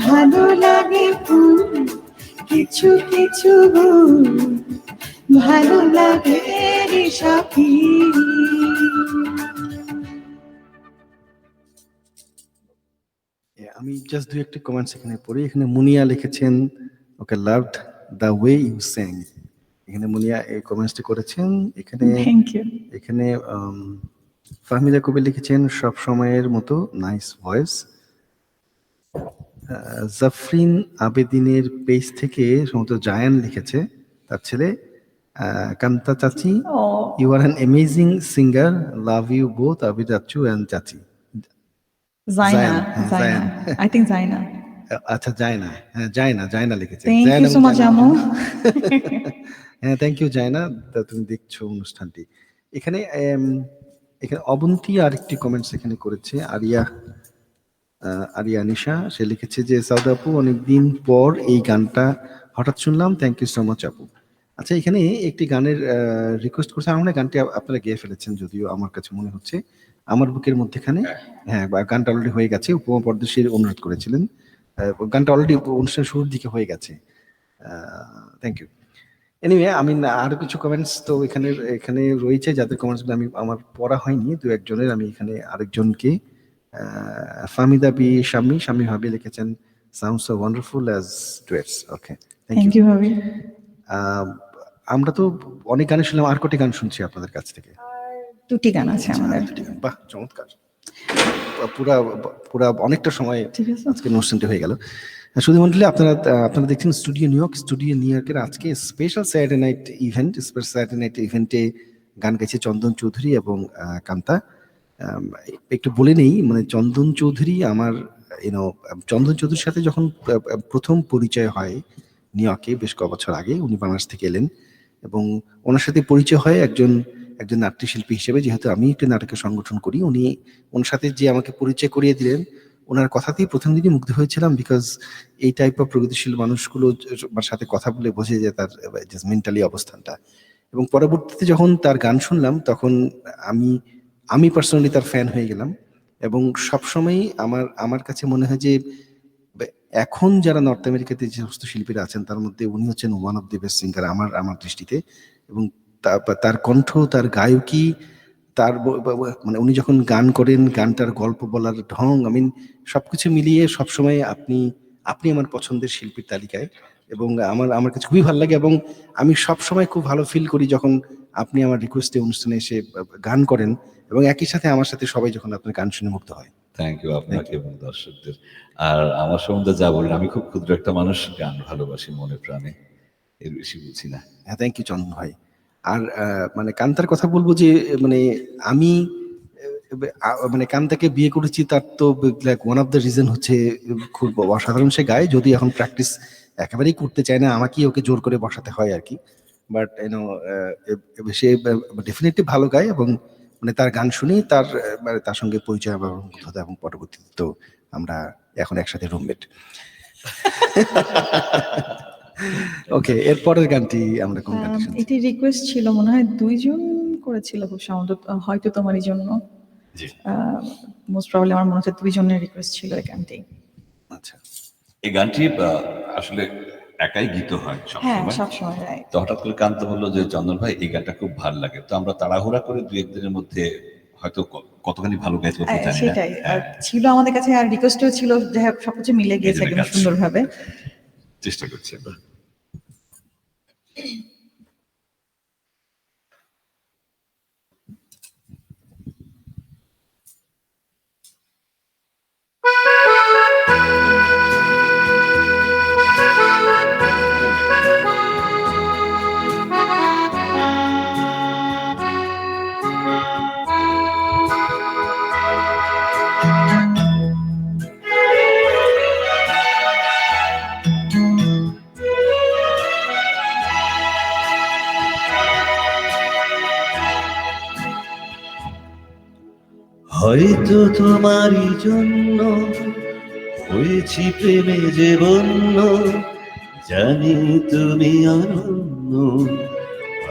ভালো লাগে ফুল কিছু কিছু ভুল, ভালো লাগে রে সবই। আমি জাস্ট দুই একটা কমেন্টস এখানে পড়ি। এখানে মুনিয়া লিখেছেন okay loved the way you sang. এখানে মুনিয়া এই কমেন্টসটি করেছেন। এখানে থ্যাংক ইউ। এখানে ফাহমিদা কবির লিখেছেন সব সময়ের মতো নাইস ভয়েস। জাফরিন আবেদিনের পেজ থেকে সম্ভবত জায়ান লিখেছে, তার ছেলে কান্তা চাচি, oh you are an amazing singer, love you both Abir চাচু অ্যান্ড চাচি। জাইনা, হ্যাঁ, জাইনা, জায়ান। I think Zaina. আচ্ছা জায়না, হ্যাঁ জায়না লিখেছে। Thank Zaina you so much Zaina. Amu. হ্যাঁ থ্যাংক ইউ জায়না, তা তুমি দেখছো অনুষ্ঠানটি। এখানে এখানে অবন্তী আর একটি কমেন্টস এখানে করেছে আরিয়া নিশা। সে লিখেছে যে সাউদ আপু অনেকদিন পর এই গানটা হঠাৎ শুনলাম, থ্যাংক ইউ সো মাচ আপু। আচ্ছা এখানে একটি গানের রিকোয়েস্ট করছে, আমার মনে হয় গানটি আপনারা গেয়ে ফেলেছেন, যদিও আমার কাছে মনে হচ্ছে আমার বুকের মধ্যেখানে। হ্যাঁ গানটা অলরেডি হয়ে গেছে, উপমা পর্দাশীর অনুরোধ করেছিলেন। গানটা অলরেডি অনুষ্ঠান শুরুর দিকে হয়ে গেছে। Thank you. এনিওয়ে আমি আরো কিছু কমেন্টস তো এখানে রয়েছে, যাদের কমেন্টসগুলো আমি আমার পড়া হয়নি, দু একজনের। আমি এখানে আরেকজনকে ফাহমিদা বি শাম্মী ভাবি লিখেছেন sounds so wonderful as duets. Okay thank thank you. You ভাবি। আমরা তো অনেক গান শুনলাম, আর কটি গান শুনছি আপনাদের কাছ থেকে? দুটি গান আছে আমাদের। বাহ, চমৎকার। পুরা পুরা অনেকটা সময় ঠিক আছে। আজকে অনুষ্ঠানটি হয়ে গেল। শুধু মন্ডলী, আপনারা দেখছেন স্টুডিও নিউ ইয়র্কের আজকে স্পেশাল স্যাটারডে নাইট ইভেন্টে গান গাইছে চন্দন চৌধুরী এবং কান্তা। একটু বলে নেই, মানে চন্দন চৌধুরীর সাথে যখন প্রথম পরিচয় হয় নিউ ইয়র্কে বেশ কয়েক বছর আগে, উনি বাংলাদেশ থেকে এলেন এবং ওনার সাথে পরিচয় হয় একজন নাট্যশিল্পী হিসেবে। যেহেতু আমি একটি নাটকের সংগঠন করি, ওনার সাথে যে আমাকে পরিচয় করিয়ে দিলেন, ওনার কথাতেই প্রথম দিনই মুগ্ধ হয়েছিলাম। বিকজ এই টাইপ অফ প্রগতিশীল মানুষগুলো সাথে কথা বলে বোঝে যে তার মেন্টালি অবস্থানটা। এবং পরবর্তীতে যখন তার গান শুনলাম, তখন আমি পার্সোনালি তার ফ্যান হয়ে গেলাম। এবং সবসময় আমার কাছে মনে হয় যে এখন যারা নর্থ আমেরিকাতে যে সমস্ত শিল্পীরা আছেন, তার মধ্যে উনি হচ্ছেন one of the best singer আমার দৃষ্টিতে। এবং তার কণ্ঠ, তার গায়কী, তার মানে উনি যখন গান করেন, গানটার গল্প বলার ঢং, সবকিছু মিলিয়ে সবসময় আপনি আমার পছন্দের শিল্পীর তালিকায়। এবং আমার কাছে খুবই ভালো লাগে এবং আমি সবসময় খুব ভালো ফিল করি যখন আপনি আমার রিকোয়েস্টে অনুষ্ঠানে এসে গান করেন এবং একই সাথে আমার সাথে সবাই যখন আপনার গান শুনে মুগ্ধ হয়। থ্যাংক ইউ আপনাকে এবং দর্শকদের। আর আমার সম্বন্ধে যা বললেন, আমি খুব ক্ষুদ্র একটা মানুষ, গান ভালোবাসি মনে প্রাণে, এর বেশি বুঝি না। হ্যাঁ, থ্যাংক ইউ চন্দন ভাই। আর মানে কান্তার কথা বলবো যে মানে আমি মানে কান্তাকে বিয়ে করেছি, তার তো like one of the reason হচ্ছে খুব অসাধারণ সে গায়। যদি এখন প্র্যাকটিস একেবারেই করতে চায় না, আমাকেই ওকে জোর করে বসাতে হয় আর কি। বাট সে ডেফিনেটলি ভালো গায় এবং মানে তার গান শুনেই মানে তার সঙ্গে পরিচয় এবং পরবর্তীতে তো আমরা এখন একসাথে রুমমেট। ওকে, এরপরের গানটি আমরা কোন গানটি শুনছি? এটি রিকোয়েস্ট ছিল মনে হয় 2 জন করেছিল খুব সম্ভবত, হয়তো তোমারই জন্য। জি। মোস্ট প্রবাবলি আমার মনে হচ্ছে 2 জনের রিকোয়েস্ট ছিল এই গানটি। আচ্ছা, এই গানটি আসলে একাই গীত হয় হ্যাঁ, সবসময়। সবসময় রাইট। তো হঠাৎ করে কান্ত বললো যে চন্দন ভাই এই গানটা খুব ভালো লাগে, তো আমরা তাড়াহুড়া করে 2-1 দিনের মধ্যে হয়তো কতখানি ভালো গাইতে পারবো জানি না। সেটাই আর ছিল আমাদের কাছে, আর রিকোয়েস্টও ছিল, যাই হোক সবকিছু মিলে গিয়েছে একদম সুন্দরভাবে। চেষ্টা করছি আমরা। হয়তো তোমারই জন্য হয়েছি প্রেমে যে বন্য, জানি তুমি অনন্য,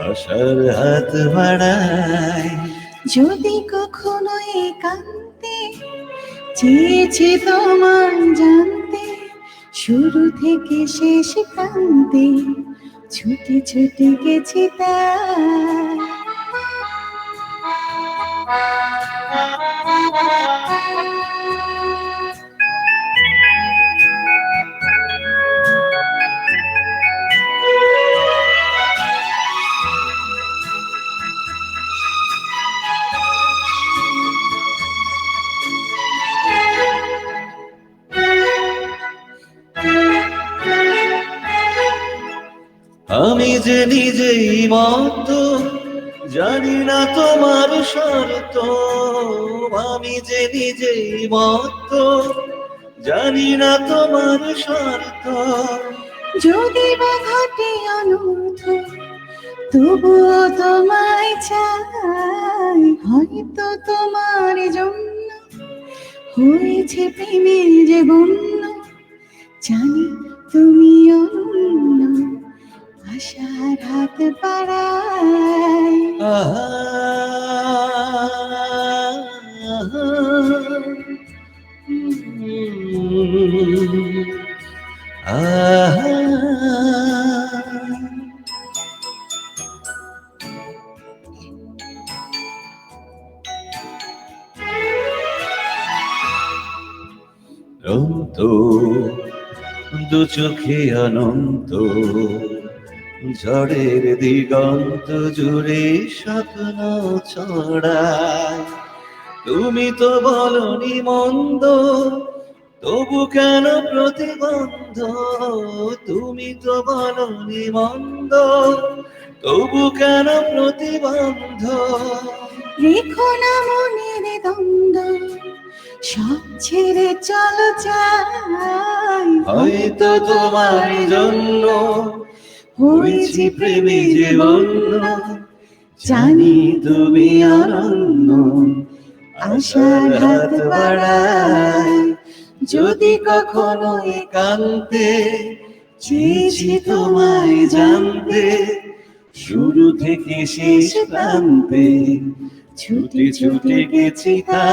আশার হাত বাড়ায়। যদি কখনো একান্তে চেয়েছি তোমার জানতে, শুরু থেকে শেষ প্রান্তে ছুটে ছুটে গেছি তাই। আমি যে নিজেই মত, জানি না তোমার শর্ত। আমি যে নিজেই মত, জানি না তোমার শর্ত। যদি বা ঘটে অনর্থ, তবুও তোমায় চাই। হয়তো তোমার জন্য হয়েছে প্রেমের যে বন্য, জানি তুমি অনন্য, আশার হাত বাড়ায়। অনন্ত দু চোখে অনন্ত, ঝড়ের দিগন্ত জুড়ে স্বপ্ন ছড়ায়। তুমি তো বলনি মন্দ, তবু কেন প্রতিবন্ধ? তুমি তো বলনি মন্দ, তবু কেন প্রতিবন্ধ? রেখো না মনের দ্বন্দ্ব, সব ছেড়ে চলো যাই। হয়তো তোমার জন্য হয়েছি প্রেমে যে বন্য, জানি তুমি অনন্য, আশার হাত বাড়ায়। যদি কখনো একান্তে চেয়েছি তোমায় জানতে, শুরু থেকে শেষ প্রান্তে ছুটে ছুটে গেছি তাই।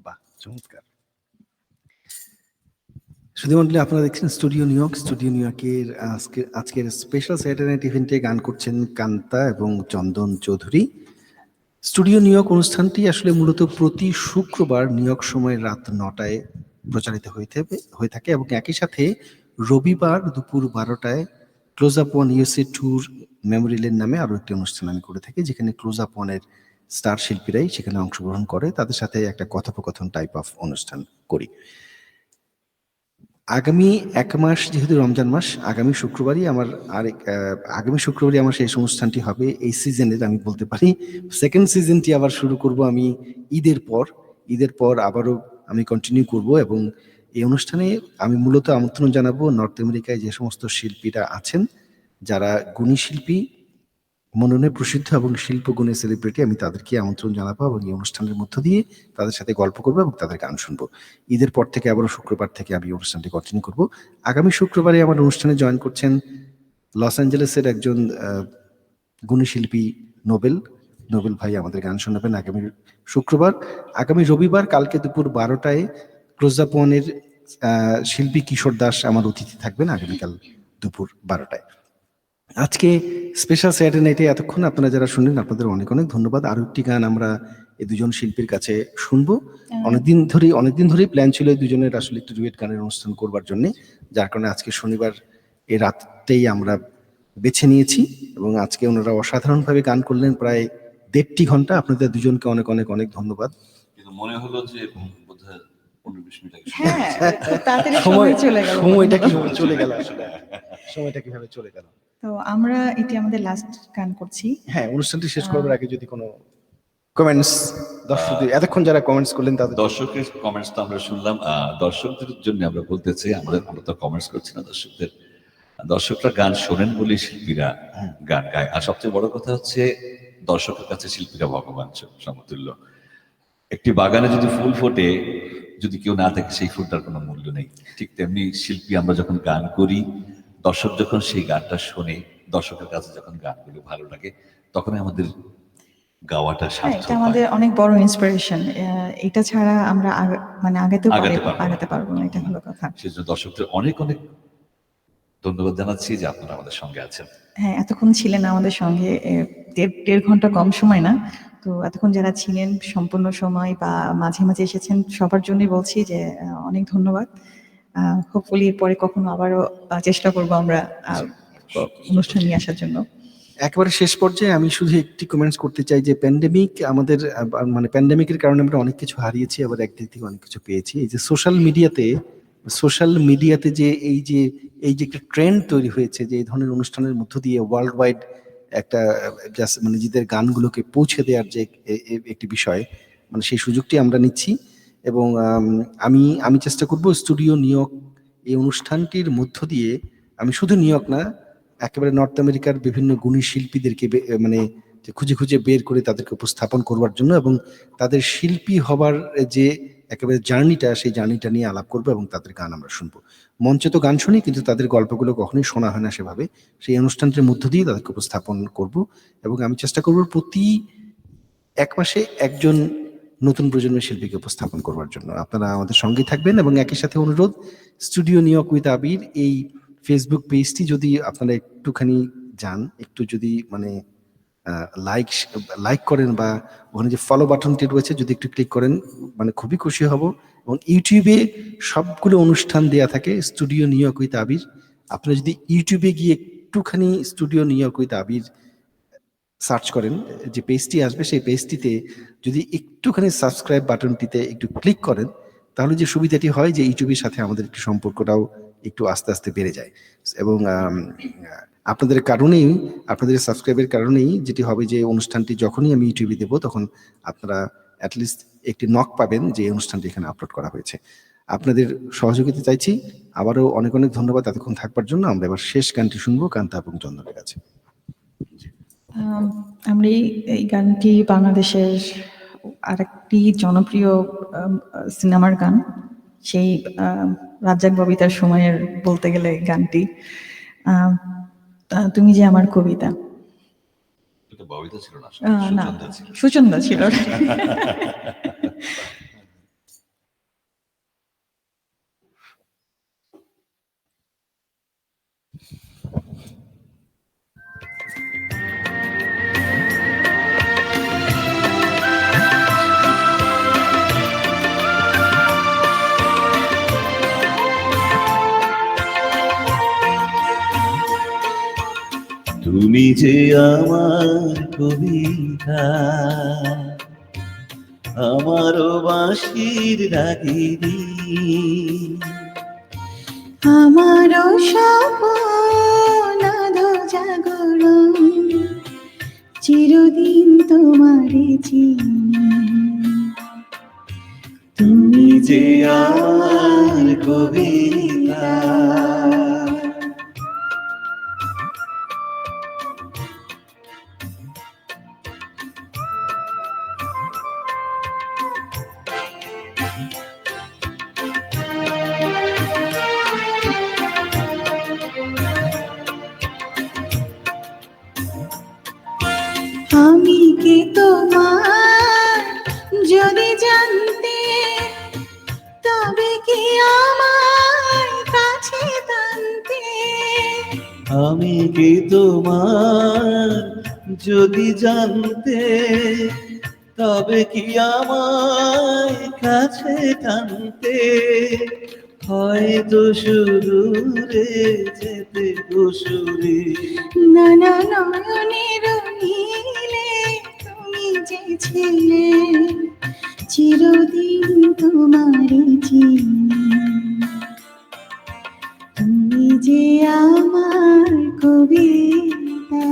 বাহ, চমৎকার। শুধু মন্ডলী, আপনারা দেখছেন স্টুডিও নিউইয়র্কের আজকের স্পেশাল স্যাটারডে নাইট ইভেন্টে গান করছেন কান্তা এবং চন্দন চৌধুরী। স্টুডিও নিউইয়র্ক অনুষ্ঠানটি আসলে মূলত প্রতি শুক্রবার নিউইয়র্ক সময় রাত 9টায় প্রচারিত হয়ে থাকে এবং একই সাথে রবিবার দুপুর 12টায় close up one USA tour মেমোরিয়ালের নামে আরও একটি অনুষ্ঠান আমি করে থাকি, যেখানে ক্লোজ আপ ওয়ানের স্টার শিল্পীরাই সেখানে অংশগ্রহণ করে, তাদের সাথে একটা কথোপকথন টাইপ অফ অনুষ্ঠান করি। আগামী 1 মাস, যেহেতু রমজান মাস, আগামী শুক্রবারই আমার শেষ অনুষ্ঠানটি হবে এই সিজনের। আমি বলতে পারি সেকেন্ড সিজনটি আবার শুরু করব আমি ঈদের পর আবারও আমি কন্টিনিউ করব। এবং এই অনুষ্ঠানে আমি মূলত আমন্ত্রণ জানাবো নর্থ আমেরিকায় যে সমস্ত শিল্পীরা আছেন, যারা গুণী শিল্পী, মননে প্রসিদ্ধ এবং শিল্পগুণে সেলিব্রিটি, আমি তাদেরকে আমন্ত্রণ জানাবো এবং এই অনুষ্ঠানের মধ্য দিয়ে তাদের সাথে গল্প করবো এবং তাদের গান শুনবো। ঈদের পর থেকে আবারও শুক্রবার থেকে আমি অনুষ্ঠানটি কন্টিনিউ করব। আগামী শুক্রবারে আমার অনুষ্ঠানে জয়েন করছেন লস অ্যাঞ্জেলেসের একজন গুণী শিল্পী নোবেল ভাই আমাদের গান শোনাবেন আগামী শুক্রবার। আগামী রবিবার কালকে দুপুর 12টায় ক্লোজ আপ ওয়ানের শিল্পী কিশোর দাস আমার অতিথি থাকবেন আগামীকাল দুপুর 12টায়। আজকে স্পেশাল স্যাটারডে নাইটে এতক্ষণ আপনারা যারা শুনলেন, আপনাদের অনেক অনেক ধন্যবাদ। আরো একটি গান আমরা এই দুজন শিল্পীর কাছে শুনবো। অনেকদিন ধরেই প্ল্যান ছিল এই দুজনের আসলে একটু ডুয়েট গানের অনুষ্ঠান করবার জন্য, যার কারণে আজকে শনিবার এই রাতটাই আমরা বেছে নিয়েছি এবং আজকে ওনারা অসাধারণভাবে গান করলেন প্রায় 1.5 ঘন্টা। আপনাদের দুজনকে অনেক অনেক অনেক ধন্যবাদ। কিন্তু মনে হলো যে বোধহয় 15-20 মিনিট আগে হ্যাঁ, খুব তাড়াতাড়ি সময় চলে গেল। সময়টা কিভাবে চলে গেল আসলে, সময়টা কিভাবে চলে গেল। তো আমরা এটি আমাদের লাস্ট গান করছি। হ্যাঁ, অনুষ্ঠানটি শেষ করবার আগে যদি কোনো কমেন্টস, দর্শকদের এতক্ষণ যারা কমেন্টস করলেন তাদের দর্শকের কমেন্টস তো আমরা শুনলাম। দর্শকদের জন্য আমরা বলতে চাই, আমরা তো কমেন্টস করছি না, দর্শকরা গান শোনেন বলেই শিল্পীরা গান গায়। আর সবচেয়ে বড় কথা হচ্ছে দর্শকের কাছে শিল্পীরা ভগবান সমতুল্য। একটি বাগানে যদি ফুল ফোটে, যদি কেউ না থাকে সেই ফুলটার কোনো মূল্য নেই। ঠিক তেমনি শিল্পী আমরা যখন গান করি, দর্শক যখন সেই গানটা শোনে, দর্শকের কাছে যখন গানগুলো ভালো লাগে, তখনই আমাদের গাওয়াটা হ্যাঁ, সার্থক এটা হয়। আমাদের অনেক বড় ইন্সপিরেশন। এটা ছাড়া আমরা আগাতে আগাতে পারবো না, এটা হলো কথা। সেজন্য দর্শকদের অনেক অনেক ধন্যবাদ জানাচ্ছি যে আপনারা আমাদের সঙ্গে আছেন। হ্যাঁ, এতক্ষণ ছিলেন আমাদের সঙ্গে, দেড় ঘন্টা কম সময় না। তো এতক্ষণ যারা ছিলেন সম্পূর্ণ সময় বা মাঝে মাঝে এসেছেন, সবার জন্যই বলছি যে অনেক ধন্যবাদ। হোপফুলি এরপরে কখনো আবারও চেষ্টা করবো আমরা অনুষ্ঠান নিয়ে আসার জন্য। একেবারে শেষ পর্যায়ে আমি শুধু একটি কমেন্টস করতে চাই যে প্যান্ডেমিকের কারণে আমরা অনেক কিছু হারিয়েছি, আবার একদিক থেকে অনেক কিছু পেয়েছি। এই যে সোশ্যাল মিডিয়াতে যে এই যে একটা ট্রেন্ড তৈরি হয়েছে, যে এই ধরনের অনুষ্ঠানের মধ্য দিয়ে ওয়ার্ল্ড ওয়াইড একটা নিজেদের গানগুলোকে পৌঁছে দেওয়ার যে একটি বিষয়, সেই সুযোগটি আমরা নিচ্ছি। এবং আমি চেষ্টা করব স্টুডিও নিউইয়র্ক এই অনুষ্ঠানটির মধ্য দিয়ে আমি শুধু নিউইয়র্ক না, একেবারে নর্থ আমেরিকার বিভিন্ন গুণী শিল্পীদেরকে খুঁজে খুঁজে বের করে তাদেরকে উপস্থাপন করবার জন্য এবং তাদের শিল্পী হবার যে একেবারে সেই জার্নিটা নিয়ে আলাপ করবো এবং তাদের গান আমরা শুনবো। মঞ্চে তো গান শুনি, কিন্তু তাদের গল্পগুলো কখনোই শোনা হয় না সেভাবে। সেই অনুষ্ঠানটির মধ্য দিয়ে তাদেরকে উপস্থাপন করব এবং আমি চেষ্টা করব প্রতি 1 মাসে একজন নতুন প্রজন্মের শিল্পীকে উপস্থাপন করবার জন্য। আপনারা আমাদের সঙ্গেই থাকবেন এবং একই সাথে অনুরোধ, স্টুডিও নিউইয়র্ক উইথ আবির এই ফেসবুক পেজটি যদি আপনারা একটুখানি যান, একটু যদি লাইক লাইক করেন বা ওখানে যে ফলো বাটনটি রয়েছে যদি একটু ক্লিক করেন মানে খুবই খুশি হব। এবং ইউটিউবে সবগুলো অনুষ্ঠান দেয়া থাকে স্টুডিও নিউ ইয়র্ক উইথ আবির। আপনারা যদি ইউটিউবে গিয়ে একটুখানি studio new York with Abir search করেন, যে পেজটি আসবে সেই পেজটিতে যদি একটুখানি সাবস্ক্রাইব বাটনটিতে একটু ক্লিক করেন, তাহলে যে সুবিধাটি হয় যে ইউটিউবের সাথে আমাদের একটু সম্পর্কটাও একটু আস্তে আস্তে বেড়ে যায়। এবং আপনাদের কারণেই, আপনাদের সাবস্ক্রাইবের কারণেই যেটি হবে যে অনুষ্ঠানটি যখনই আমি ইউটিউবে দেবো তখন আপনারা অ্যাটলিস্ট একটি নক পাবেন যে এই অনুষ্ঠানটি এখানে আপলোড করা হয়েছে। আপনাদের সহযোগিতা চাইছি। আবারও অনেক অনেক ধন্যবাদ এতক্ষণ থাকবার জন্য। আমরা এবার শেষ গানটি শুনবো কান্তা এবং চন্দনের কাছে। আমরা এই গানটি বাংলাদেশের আরেকটি জনপ্রিয় সিনেমার গান, সেই রাজ্জাক ববিতার সময়ের বলতে গেলে গানটি তুমি যে আমার কবিতা। এটা ববিতা ছিল না, না, সুচন্দা ছিল। সুচন্দা ছিল। তুমি যে আমার কবিতা, আমারও বাঁশির রাগিনী, আমারও স্বপ্ন আধো জাগরণ, চিরদিন তোমারে চিনি। তুমি যে আমার কবিতা। আমি কি তোমার যদি জানতে, তবে কি আমার কাছে টানতে। আমি কি তোমার যদি জানতে, তবে কি আমায় কাছে টানতে। হয়তো সুদূরে যেতে বসুরে, নানা নয়নের নীলে তুমি যে ছিলে, চিরদিন তোমারে চিনি। তুমি যে আমার কবিতা।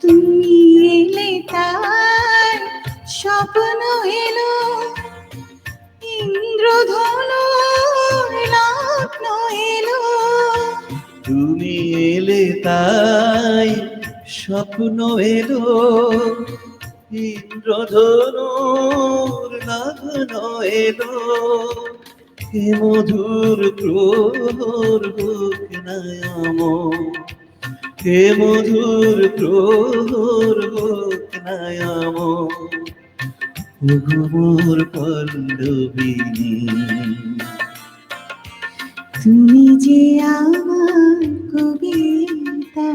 তুমি এলে তার স্বপ্ন এলো, ইন্দ্রধনু লগ্ন এলো। তুমি এলে তাই স্বপ্ন এলো, ইন্দ্রধনুর লগ্ন এলো। হে মধুর প্রহর হোক না অমর, হে মধুর প্রহর হোক না অমর। ঘুমোর পল্লবিনী, তুমি যে আমার কবিতা।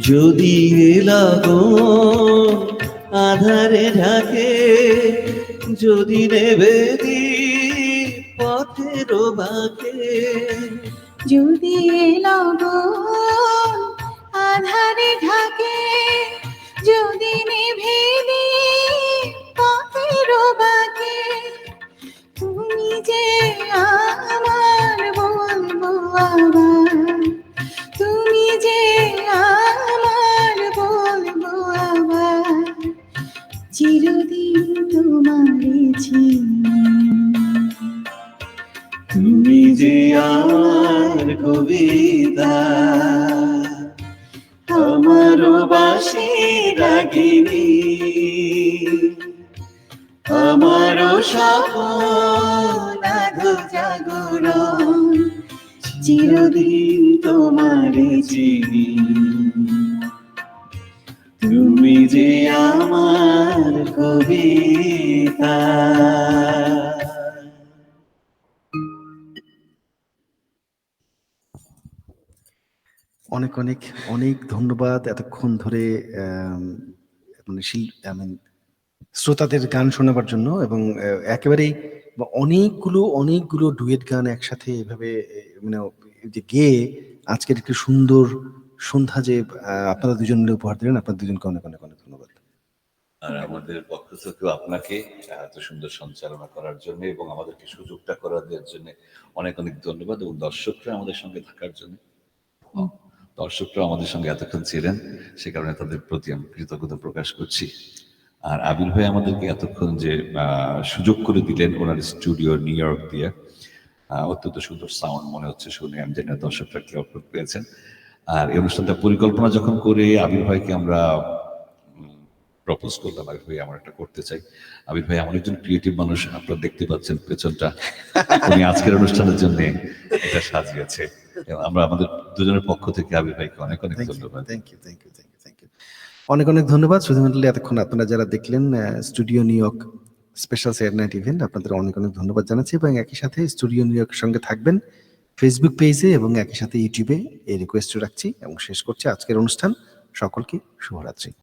যদি এলাগো আধারে ঢাকে, যদি নেবে দি পথের বাঁকে। যদি লগন আধারে ঢাকে, যদি নিভে পথের বাঁকে। তুমি যে আমার বলবো আবার, তুমি যে আমার বলবো আবার। চিনি, আমারও স্বপ্ন আধো জাগরণ, চিরদিন তোমারে চিনি, তুমি যে আমার কবিতা। অনেক অনেক অনেক ধন্যবাদ এতক্ষণ ধরে মানে শ্রোতাদের গান শোনাবার জন্য, এবং একেবারেই অনেকগুলো ডুয়েট গান একসাথে এভাবে মানে যে গেয়ে আজকের একটি সুন্দর সন্ধ্যা যে আপনারা দুজন মিলে উপহার দিলেন, আপনার দুজনকে অনেক অনেক অনেক ধন্যবাদ। আর আমাদের পক্ষ থেকেও আপনাকে এত সুন্দর সঞ্চালনা করার জন্য এবং আমাদেরকে সুযোগটা করে দেওয়ার জন্য অনেক অনেক ধন্যবাদ, এবং দর্শকরা আমাদের সঙ্গে থাকার জন্য, দর্শকরা আমাদের সঙ্গে এতক্ষণ ছিলেন, সে কারণে তাদের প্রতি আমি কৃতজ্ঞতা প্রকাশ করছি। আর আবির ভাই আমাদেরকে এতক্ষণ যে সুযোগ করে দিলেন ওনার স্টুডিও নিউ ইয়র্ক দিয়ে, অত্যন্ত সুন্দর সাউন্ড মনে হচ্ছে শুনে, আমি জানি না দর্শকরা কি অপ্রুভ পেয়েছেন। আর এই অনুষ্ঠানটা পরিকল্পনা যখন করে আবির ভাইকে আমরা প্রপোজ করলাম, আবির ভাই আমার একটা করতে চাই। আবির ভাই এমন একজন ক্রিয়েটিভ মানুষ, আপনারা দেখতে পাচ্ছেন পেছনটা, উনি আজকের অনুষ্ঠানের জন্য এটা সাজিয়েছে। আমরা আমাদের দুজনের পক্ষ থেকে আবির ভাইকে অনেক অনেক ধন্যবাদ। থ্যাংক ইউ অনেক অনেক ধন্যবাদ। শ্রোতামণ্ডলী, এতক্ষণ আপনারা যারা দেখলেন studio new York special set night event, আপনাদের অনেক অনেক ধন্যবাদ জানাচ্ছি, এবং একই সাথে স্টুডিও নিউ ইয়র্কের সঙ্গে থাকবেন ফেসবুক পেজে এবং একই সাথে ইউটিউবে, এই রিকোয়েস্ট রাখছি এবং শেষ করছি আজকের অনুষ্ঠান। সকলকে শুভরাত্রি।